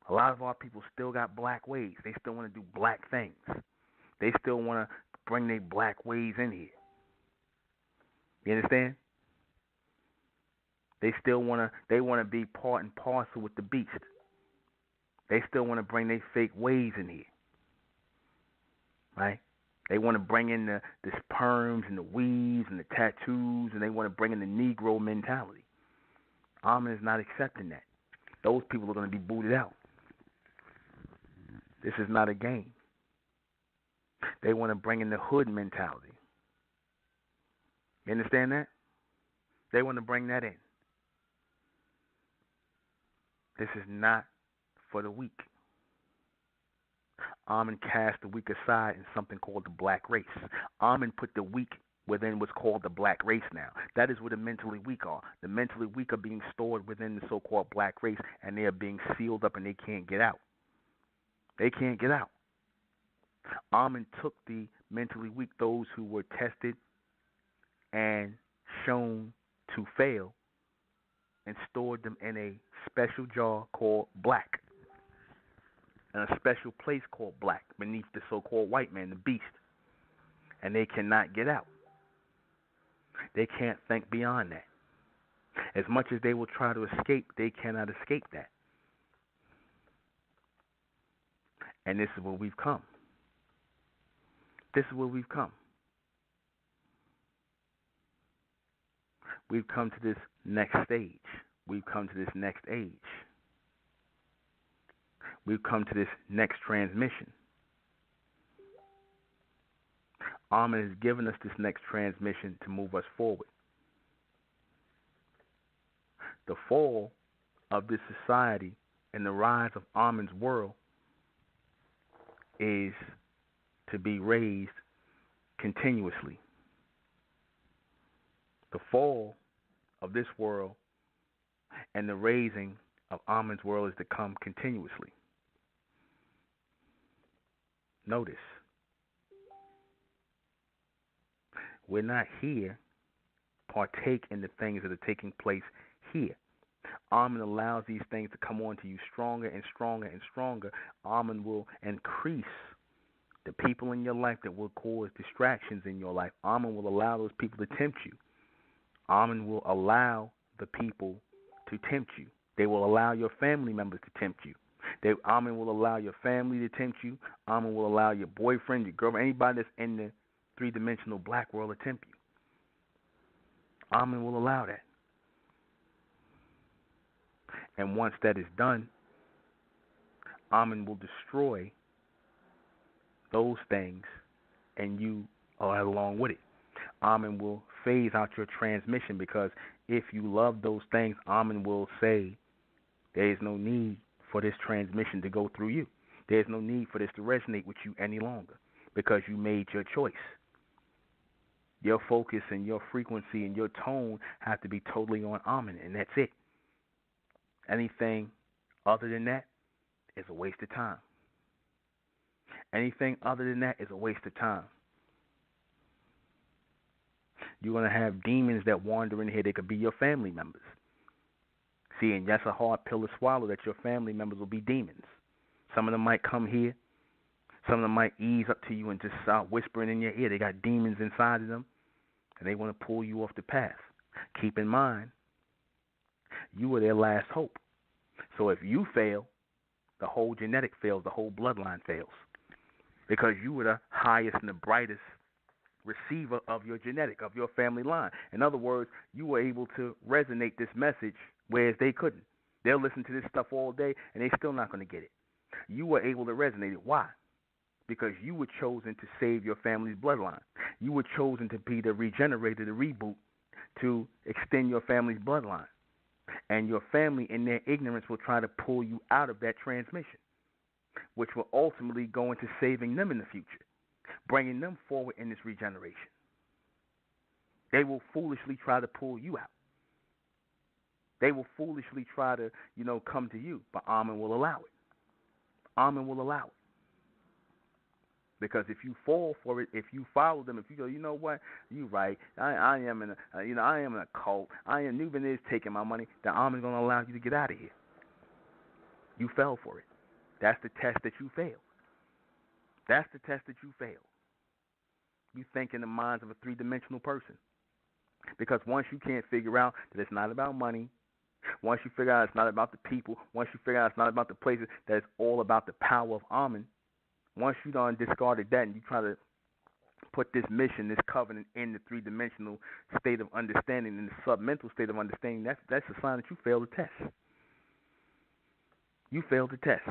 A lot of our people still got black ways. They still want to do black things. They still want to bring their black ways in here. You understand? They still want to be part and parcel with the beast. They still want to bring their fake ways in here. Right? They want to bring in the perms and the weaves and the tattoos, and they want to bring in the Negro mentality. Ahmen is not accepting that. Those people are going to be booted out. This is not a game. They want to bring in the hood mentality. You understand that? They want to bring that in. This is not for the weak. Ahmen cast the weak aside in something called the black race. Ahmen put the weak within what's called the black race now. That is where the mentally weak are. The mentally weak are being stored within the so-called black race, and they are being sealed up and they can't get out. They can't get out. Ahmen took the mentally weak, those who were tested and shown to fail, and stored them in a special jar called black, and a special place called black beneath the so-called white man, the beast. And they cannot get out. They can't think beyond that. As much as they will try to escape, they cannot escape that. And this is where we've come. This is where we've come. We've come to this next stage. We've come to this next age. We've come to this next transmission. Ahmen has given us this next transmission to move us forward. The fall of this society and the rise of Amen's world is to be raised continuously. The fall of this world and the raising of Amen's world is to come continuously. Notice, we're not here partake in the things that are taking place here. Ahmen allows these things to come on to you stronger and stronger and stronger. Ahmen will increase the people in your life that will cause distractions in your life. Ahmen will allow those people to tempt you. Ahmen will allow the people to tempt you. They will allow your family members to tempt you. Ahmen will allow your family to tempt you. Ahmen will allow your boyfriend, your girlfriend, anybody that's in the three-dimensional black world to tempt you. Ahmen will allow that. And once that is done, Ahmen will destroy those things, and you are along with it. Ahmen will phase out your transmission, because if you love those things, Ahmen will say there is no need for this transmission to go through you. There's no need for this to resonate with you any longer, because you made your choice. Your focus and your frequency and your tone have to be totally on Ahmen, and that's it. Anything other than that is a waste of time. Anything other than that is a waste of time. You're going to have demons that wander in here. They could be your family members. See, and that's a hard pill to swallow, that your family members will be demons. Some of them might come here. Some of them might ease up to you and just start whispering in your ear. They got demons inside of them, and they want to pull you off the path. Keep in mind, you are their last hope. So if you fail, the whole genetic fails, the whole bloodline fails, because you were the highest and the brightest receiver of your genetic, of your family line. In other words, you were able to resonate this message, whereas they couldn't. They'll listen to this stuff all day, and they're still not going to get it. You were able to resonate it. Why? Because you were chosen to save your family's bloodline. You were chosen to be the regenerator, the reboot, to extend your family's bloodline. And your family, in their ignorance, will try to pull you out of that transmission, which will ultimately go into saving them in the future, bringing them forward in this regeneration. They will foolishly try to pull you out. They will foolishly try to, come to you, but Ahmen will allow it. Ahmen will allow it. Because if you fall for it, if you follow them, if you go, you know what, you right, I am in a, I am in a cult. Nuben is taking my money. The Amen's gonna allow you to get out of here. You fell for it. That's the test that you failed. That's the test that you failed. You think in the minds of a three-dimensional person. Because once you can't figure out that it's not about money, once you figure out it's not about the people, once you figure out it's not about the places, that it's all about the power of Amen, once you done discarded that and you try to put this mission, this covenant in the three-dimensional state of understanding, in the submental state of understanding, that's a sign that you failed the test. You failed the test.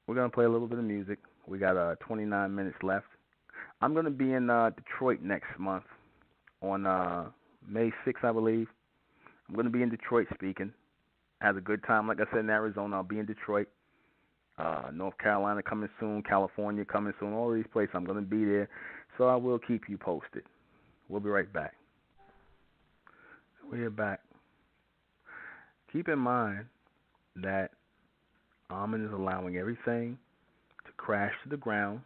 We're going to play a little bit of music. We got 29 minutes left. I'm going to be in Detroit next month on May 6th, I believe. I'm going to be in Detroit speaking. Have a good time. Like I said, in Arizona, I'll be in Detroit. North Carolina coming soon. California coming soon. All these places, I'm going to be there. So I will keep you posted. We'll be right back. We're back. Keep in mind that Amen is allowing everything to crash to the ground.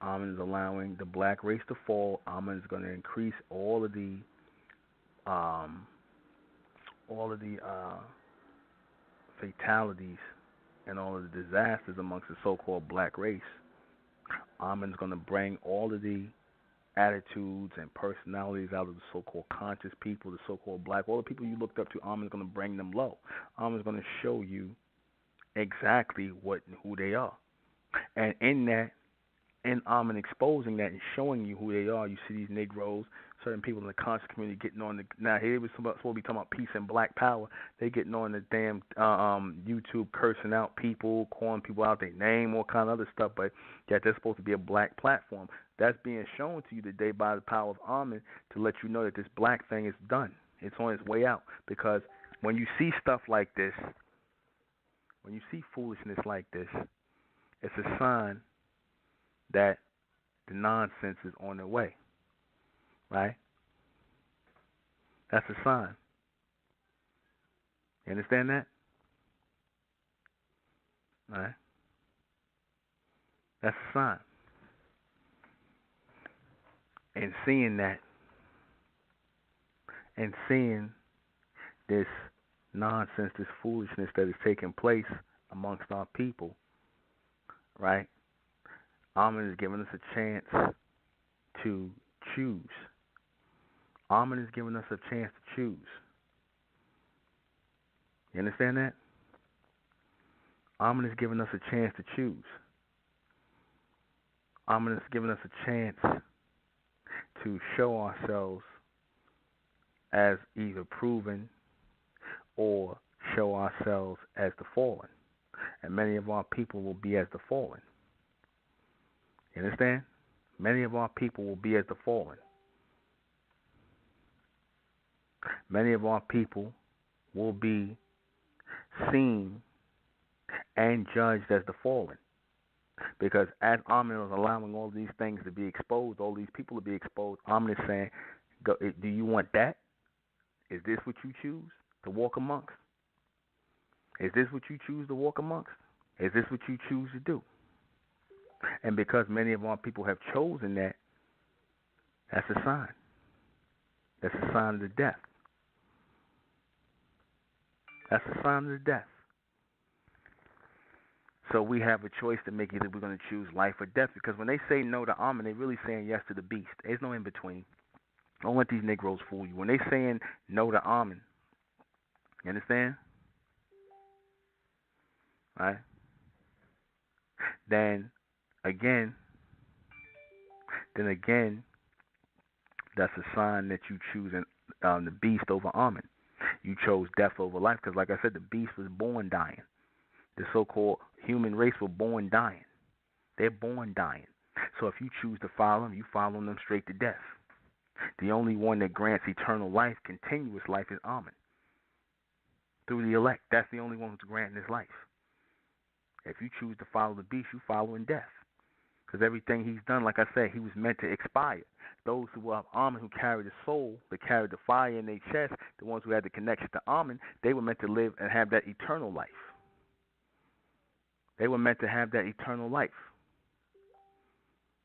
Amen is allowing the black race to fall. Amen is going to increase all of the fatalities and all of the disasters amongst the so-called black race. Amen is going to bring all of the attitudes and personalities out of the so-called conscious people, the so-called black, all the people you looked up to. Amen is going to bring them low. Amen is going to show you exactly who they are. And in Amen exposing that and showing you who they are, you see these Negroes, certain people in the conscious community getting on now here we're supposed to be talking about peace and black power. They getting on the damn YouTube cursing out people, calling people out their name, all kind of other stuff, but yet they're supposed to be a black platform. That's being shown to you today by the power of Amen to let you know that this black thing is done. It's on its way out. Because when you see stuff like this, when you see foolishness like this, it's a sign that the nonsense is on their way. Right? That's a sign. You understand that? Right? That's a sign. And seeing that, and seeing this nonsense, this foolishness that is taking place amongst our people, right? Amen is giving us a chance to choose. Amen is giving us a chance to choose. You understand that? Amen is giving us a chance to choose. Amen is giving us a chance to show ourselves as either proven or show ourselves as the fallen. And many of our people will be as the fallen. You understand? Many of our people will be as the fallen. Many of our people will be seen and judged as the fallen. Because as Amen is allowing all these things to be exposed, all these people to be exposed, Amen is saying, do you want that? Is this what you choose to walk amongst? Is this what you choose to walk amongst? Is this what you choose to do? And because many of our people have chosen that, that's a sign. That's a sign of the death. That's a sign of the death. So we have a choice to make. Either we're going to choose life or death. Because when they say no to Amen, they're really saying yes to the beast. There's no in between. Don't let these Negroes fool you. When they saying no to Amen, you understand? Right? Then again, that's a sign that you choosing the beast over Amen. You chose death over life because, like I said, the beast was born dying. The so-called human race were born dying. They're born dying. So if you choose to follow them, you follow them straight to death. The only one that grants eternal life, continuous life, is Amen. Through the elect, that's the only one who's granting this life. If you choose to follow the beast, you follow in death. Because everything he's done, like I said, he was meant to expire. Those who have Amen, who carry the soul, that carry the fire in their chest, the ones who had the connection to Amen, they were meant to live and have that eternal life. They were meant to have that eternal life.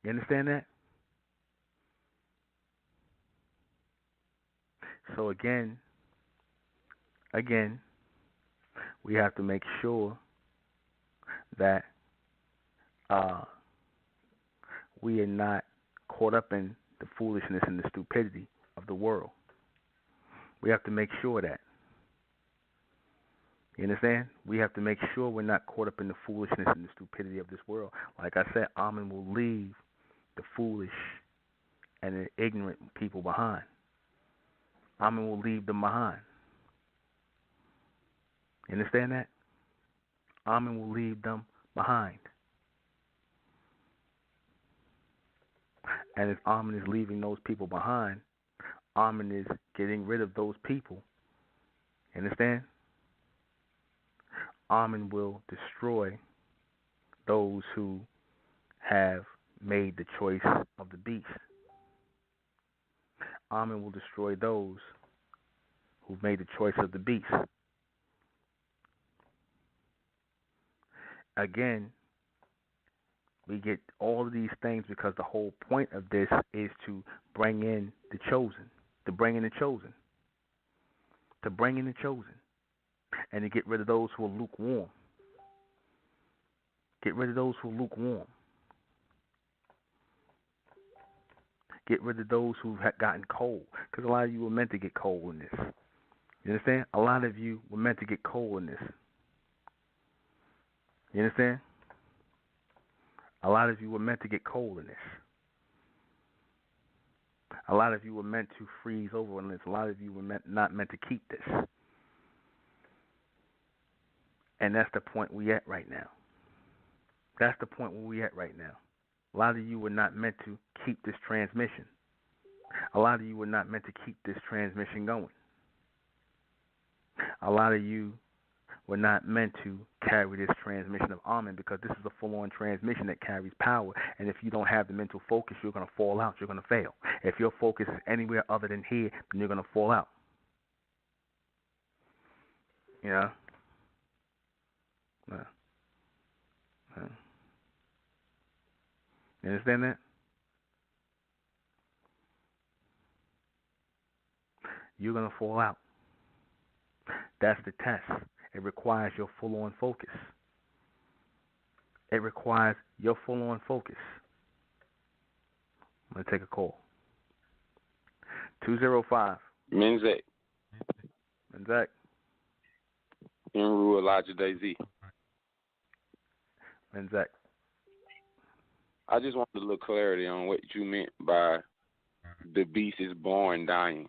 You understand that? So again, we have to make sure that we are not caught up in the foolishness and the stupidity of the world. We have to make sure that. You understand? We have to make sure we're not caught up in the foolishness and the stupidity of this world. Like I said, Ahmen will leave the foolish and the ignorant people behind. Ahmen will leave them behind. You understand that? Ahmen will leave them behind. And if Ahmen is leaving those people behind, Ahmen is getting rid of those people. You understand? Ahmen will destroy those who have made the choice of the beast. Ahmen will destroy those who've made the choice of the beast. Again, we get all of these things because the whole point of this is to bring in the chosen, to bring in the chosen, to bring in the chosen, and to get rid of those who are lukewarm. Get rid of those who are lukewarm. Get rid of those who have gotten cold, because a lot of you were meant to get cold in this. You understand? A lot of you were meant to get cold in this. You understand? A lot of you were meant to get cold in this. A lot of you were meant to freeze over in this. A lot of you were not meant to keep this. And that's the point we at right now. That's the point where we at right now. A lot of you were not meant to keep this transmission. A lot of you were not meant to keep this transmission going. A lot of you were not meant to carry this transmission of Ahmen, because this is a full-on transmission that carries power. And if you don't have the mental focus, you're going to fall out. You're going to fail. If your focus is anywhere other than here, then you're going to fall out. You know? You understand that? You're going to fall out. That's the test. It requires your full-on focus. It requires your full-on focus. I'm going to take a call. 205. Menzek. Menzek. Enru Elijah Daisy. Menzek. I just wanted a little clarity on what you meant by the beast is born dying.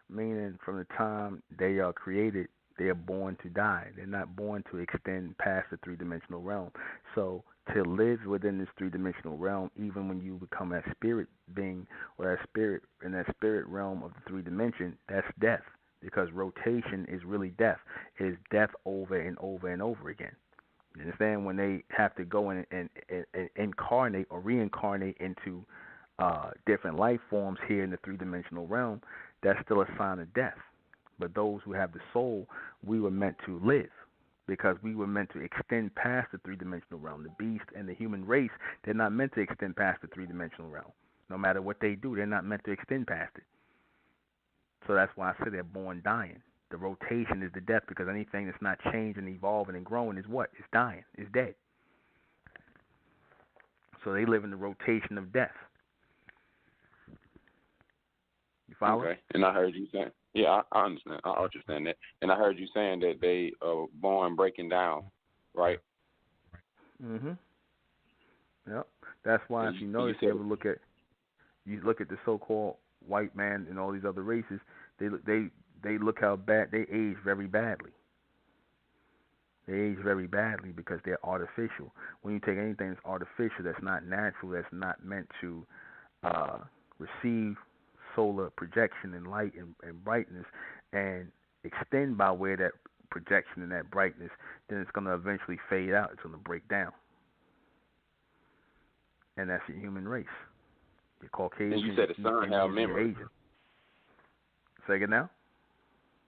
Meaning from the time they are created, they are born to die. They're not born to extend past the three-dimensional realm. So to live within this three-dimensional realm, even when you become a spirit being or a spirit in that spirit realm of the three dimension, that's death. Because rotation is really death. It is death over and over and over again. You understand? When they have to go in and incarnate or reincarnate into different life forms here in the three-dimensional realm, that's still a sign of death. But those who have the soul, we were meant to live, because we were meant to extend past the three-dimensional realm. The beast and the human race, they're not meant to extend past the three-dimensional realm. No matter what they do, they're not meant to extend past it. So that's why I say they're born dying. The rotation is the death, because anything that's not changing, evolving, and growing is what? It's dying. It's dead. So they live in the rotation of death. You follow? Okay. And I heard you saying, yeah, I understand. I understand that. And I heard you saying that they are born breaking down, right? Mhm. Yep. That's why, if you notice, you ever look at the so-called white man and all these other races, they look how bad they age very badly. They age very badly because they're artificial. When you take anything that's artificial, that's not natural, that's not meant to receive solar projection and light and brightness and extend by way of that projection and that brightness, then it's going to eventually fade out. It's going to break down. And that's the human race. The Caucasian. And you said the sun have memory. Say it now?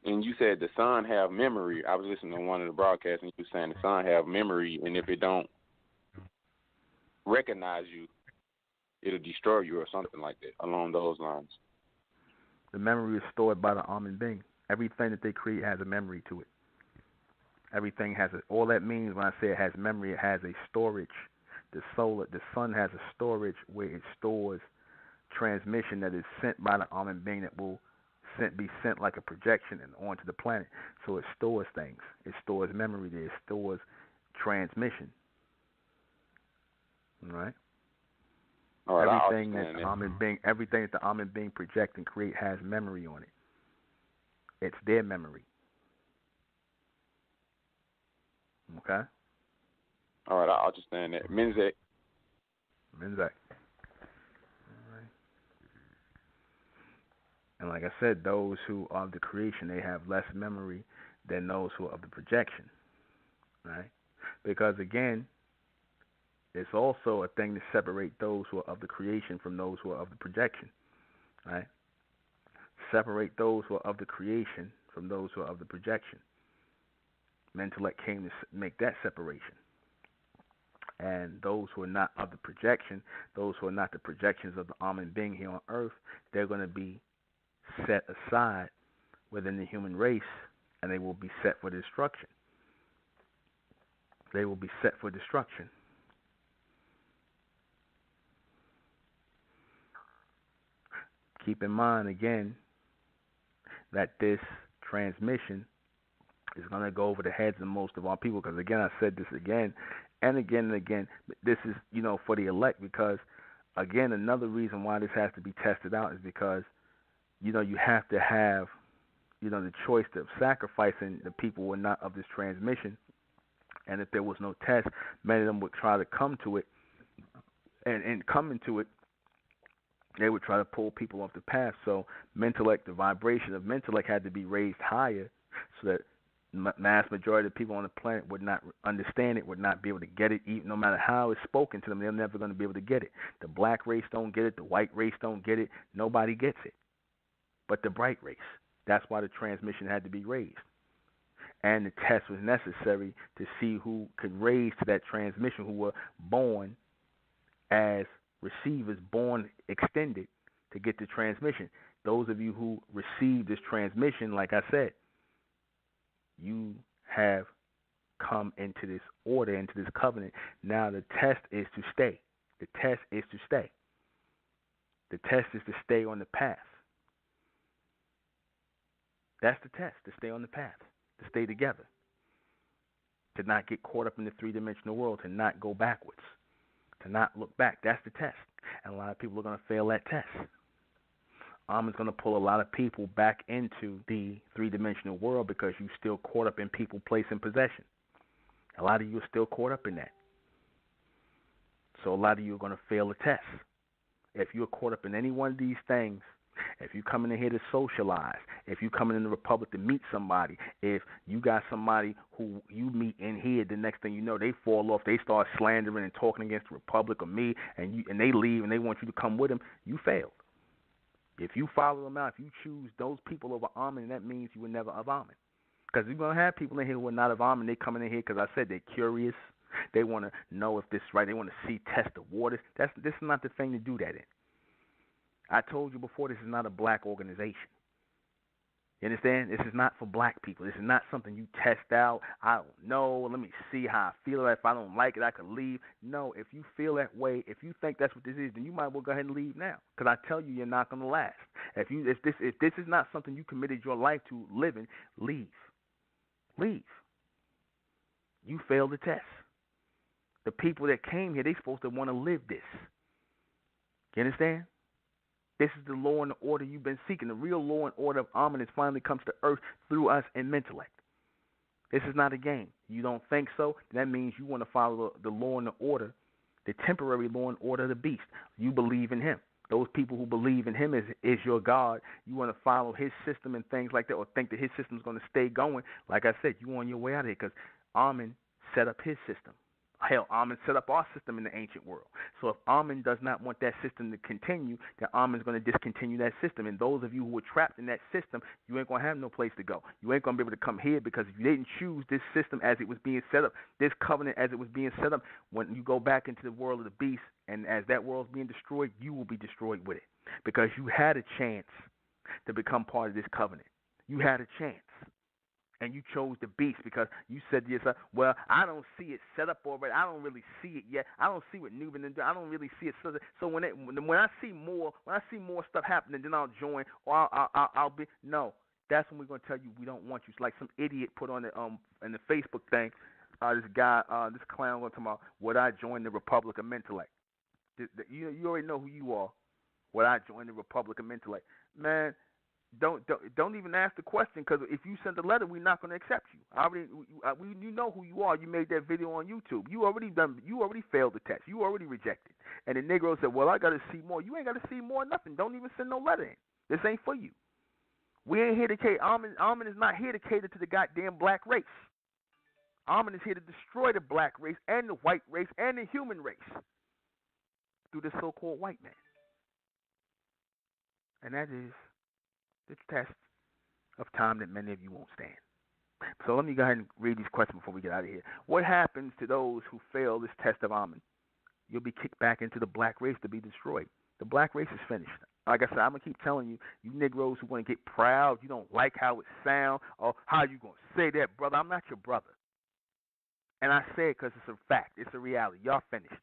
And you said the sun have memory. I was listening to one of the broadcasts, and you were saying the sun have memory, and if it don't recognize you, it'll destroy you or something like that, along those lines. The memory is stored by the Ahmen being. Everything that they create has a memory to it. Everything has all that means when I say it has memory, it has a storage. The sun has a storage where it stores transmission that is sent by the Ahmen being that will be sent like a projection and onto the planet. So it stores things. It stores memory there. It stores transmission. All right? All right, everything that the Ahmen being project and create has memory on it. It's their memory. Okay? All right, I understand that. MENTELLECT. And like I said, those who are of the creation, they have less memory than those who are of the projection, right? Because again, it's also a thing to separate those who are of the creation from those who are of the projection, right? Separate those who are of the creation from those who are of the projection. MENTELLECT came to make that separation. And those who are not of the projection, those who are not the projections of the Ahmen being here on earth, they're going to be set aside within the human race, and they will be set for destruction. They will be set for destruction. Keep in mind, again, that this transmission is going to go over the heads of most of our people, because, again, I said this again and again and again. This is, for the elect, because, again, another reason why this has to be tested out is because you have to have, the choice of sacrificing the people who are not of this transmission. And if there was no test, many of them would try to come to it. And coming to it, they would try to pull people off the path. So MENTELLECT, the vibration of MENTELLECT had to be raised higher so that mass majority of people on the planet would not understand it, would not be able to get it, even no matter how it's spoken to them. They're never going to be able to get it. The black race don't get it. The white race don't get it. Nobody gets it but the bright race. That's why the transmission had to be raised. And the test was necessary to see who could raise to that transmission, who were born as receivers, born extended to get the transmission. Those of you who received this transmission, like I said, you have come into this order, into this covenant. Now the test is to stay. The test is to stay. The test is to stay on the path. That's the test, to stay on the path, to stay together, to not get caught up in the three-dimensional world, to not go backwards, to not look back. That's the test. And a lot of people are going to fail that test. Amen's going to pull a lot of people back into the three-dimensional world because you're still caught up in people, place, and possession. A lot of you are still caught up in that. So a lot of you are going to fail the test. If you're caught up in any one of these things, if you coming in here to socialize, if you coming in the Republic to meet somebody, if you got somebody who you meet in here, the next thing you know, they fall off, they start slandering and talking against the Republic or me, and they leave and they want you to come with them, you failed. If you follow them out, if you choose those people over Ahmen, that means you were never of Ahmen. Because you're going to have people in here who are not of Ahmen, they coming in here because I said they're curious. They want to know if this is right. They want to test the waters. This is not the thing to do that in. I told you before, this is not a black organization. You understand? This is not for black people. This is not something you test out. I don't know. Let me see how I feel. If I don't like it, I could leave. No, if you feel that way, if you think that's what this is, then you might well go ahead and leave now. Because I tell you, you're not going to last. If this is not something you committed your life to living, leave. Leave. You failed the test. The people that came here, they're supposed to want to live this. You understand? This is the law and the order you've been seeking. The real law and order of Ahmen has finally comes to earth through us in MENTELLECT. This is not a game. You don't think so? That means you want to follow the law and the order, the temporary law and order of the beast. You believe in him. Those people who believe in him is your God. You want to follow his system and things like that, or think that his system is going to stay going. Like I said, you on your way out of here because Ahmen set up his system. Hell, Ahmen set up our system in the ancient world. So if Ahmen does not want that system to continue, then Amen's going to discontinue that system. And those of you who were trapped in that system, you ain't going to have no place to go. You ain't going to be able to come here because if you didn't choose this system as it was being set up, this covenant as it was being set up, when you go back into the world of the beast and as that world's being destroyed, you will be destroyed with it because you had a chance to become part of this covenant. You had a chance. And you chose the beast because you said to yourself, well, I don't see it set up already. I don't really see it yet. I don't see what Nuben is doing. I don't really see it. So when I see more stuff happening, then I'll join or I'll be. No, that's when we're going to tell you we don't want you. It's like some idiot put on the in the Facebook thing, this guy, this clown going to talk about, would I join the Republic of Mentellect? You already know who you are. Would I join the Republic of Mentellect? Man, Don't even ask the question because if you send a letter, we're not going to accept you. You know who you are. You made that video on YouTube. You already failed the test. You already rejected. And the Negro said, "Well, I got to see more." You ain't got to see more. Nothing. Don't even send no letter in. This ain't for you. We ain't here to cater. Ahmen is not here to cater to the goddamn black race. Ahmen is here to destroy the black race and the white race and the human race through the so-called white man. And that is the test of time that many of you won't stand. So let me go ahead and read these questions before we get out of here. What happens to those who fail this test of Ahmen? You'll be kicked back into the black race to be destroyed. The black race is finished. Like I said, I'm going to keep telling you, you Negroes who want to get proud, you don't like how it sounds, or how you going to say that, brother. I'm not your brother. And I say it because it's a fact. It's a reality. Y'all finished.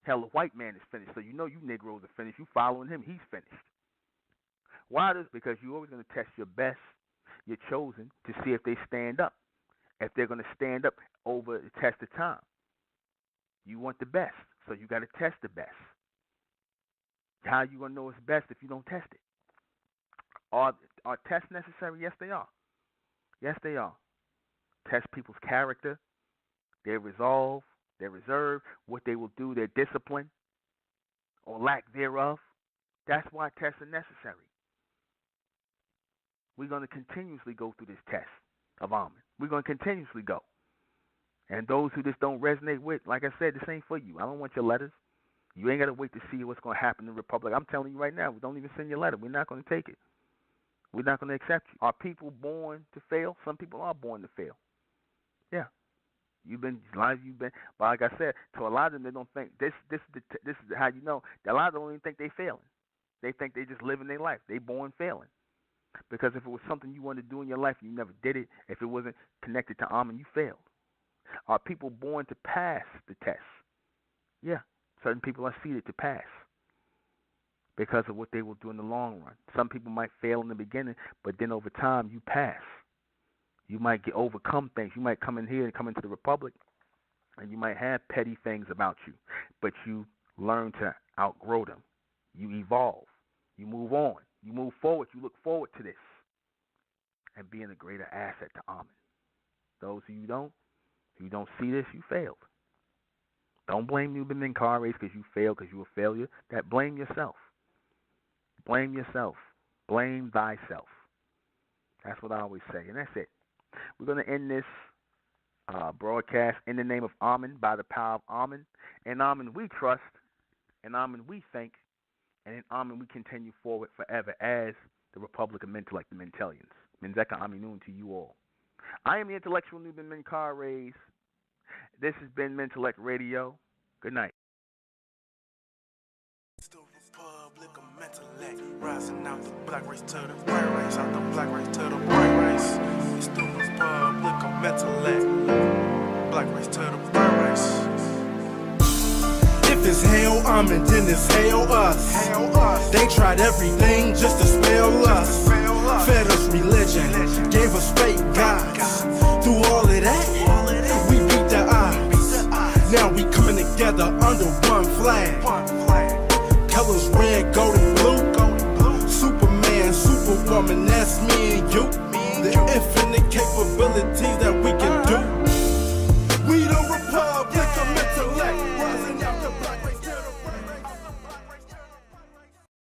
Hell, the white man is finished, so you know you Negroes are finished. You following him, he's finished. Why? Because you're always going to test your best, your chosen, to see if they stand up. If they're going to stand up over the test of time. You want the best, so you got to test the best. How are you going to know it's best if you don't test it? Are tests necessary? Yes, they are. Yes, they are. Test people's character, their resolve, their reserve, what they will do, their discipline, or lack thereof. That's why tests are necessary. We're going to continuously go through this test of Ahmen. We're going to continuously go. And those who just don't resonate with, like I said, this ain't for you. I don't want your letters. You ain't got to wait to see what's going to happen in the Republic. I'm telling you right now, we don't even send your letter. We're not going to take it. We're not going to accept you. Are people born to fail? Some people are born to fail. Yeah. A lot of you've been, but like I said, to a lot of them, they don't think, this is how you know, a lot of them don't even think they're failing. They think they just living their life. They born failing. Because if it was something you wanted to do in your life and you never did it, if it wasn't connected to Ahmen, you failed. Are people born to pass the test? Yeah. Certain people are seeded to pass because of what they will do in the long run. Some people might fail in the beginning, but then over time you pass. You might overcome things. You might come in here and come into the Republic, and you might have petty things about you, but you learn to outgrow them. You evolve. You move on. You move forward. You look forward to this and being a greater asset to Ahmen. Those of you who don't see this, you failed. Don't blame Nuben in car race because you failed, because you were a failure. Blame yourself. Blame yourself. Blame thyself. That's what I always say, and that's it. We're going to end this broadcast in the name of Ahmen, by the power of Ahmen. In Ahmen we trust, in Ahmen we think, and in Ahmen we continue forward forever as the Republic of Mentellect, the Mentellians. Menzeka Aminun to you all. I am the intellectual Nuben Minkar Rays. This has been Mentellect Radio. Good night. It's the Republic of Mentellect, rising out the black race to the white race, out the black race to the white race. It's the Republic of Mentellect, black race to the white race. If it's hell, Ahmen, then it's hell us. They tried everything just to spell us. Fed us religion, gave us fake gods. Through all of that, we beat the odds. Now we coming together under one flag. Colors red, gold, and blue. Superman, Superwoman, that's me and you. The infinite capabilities that we can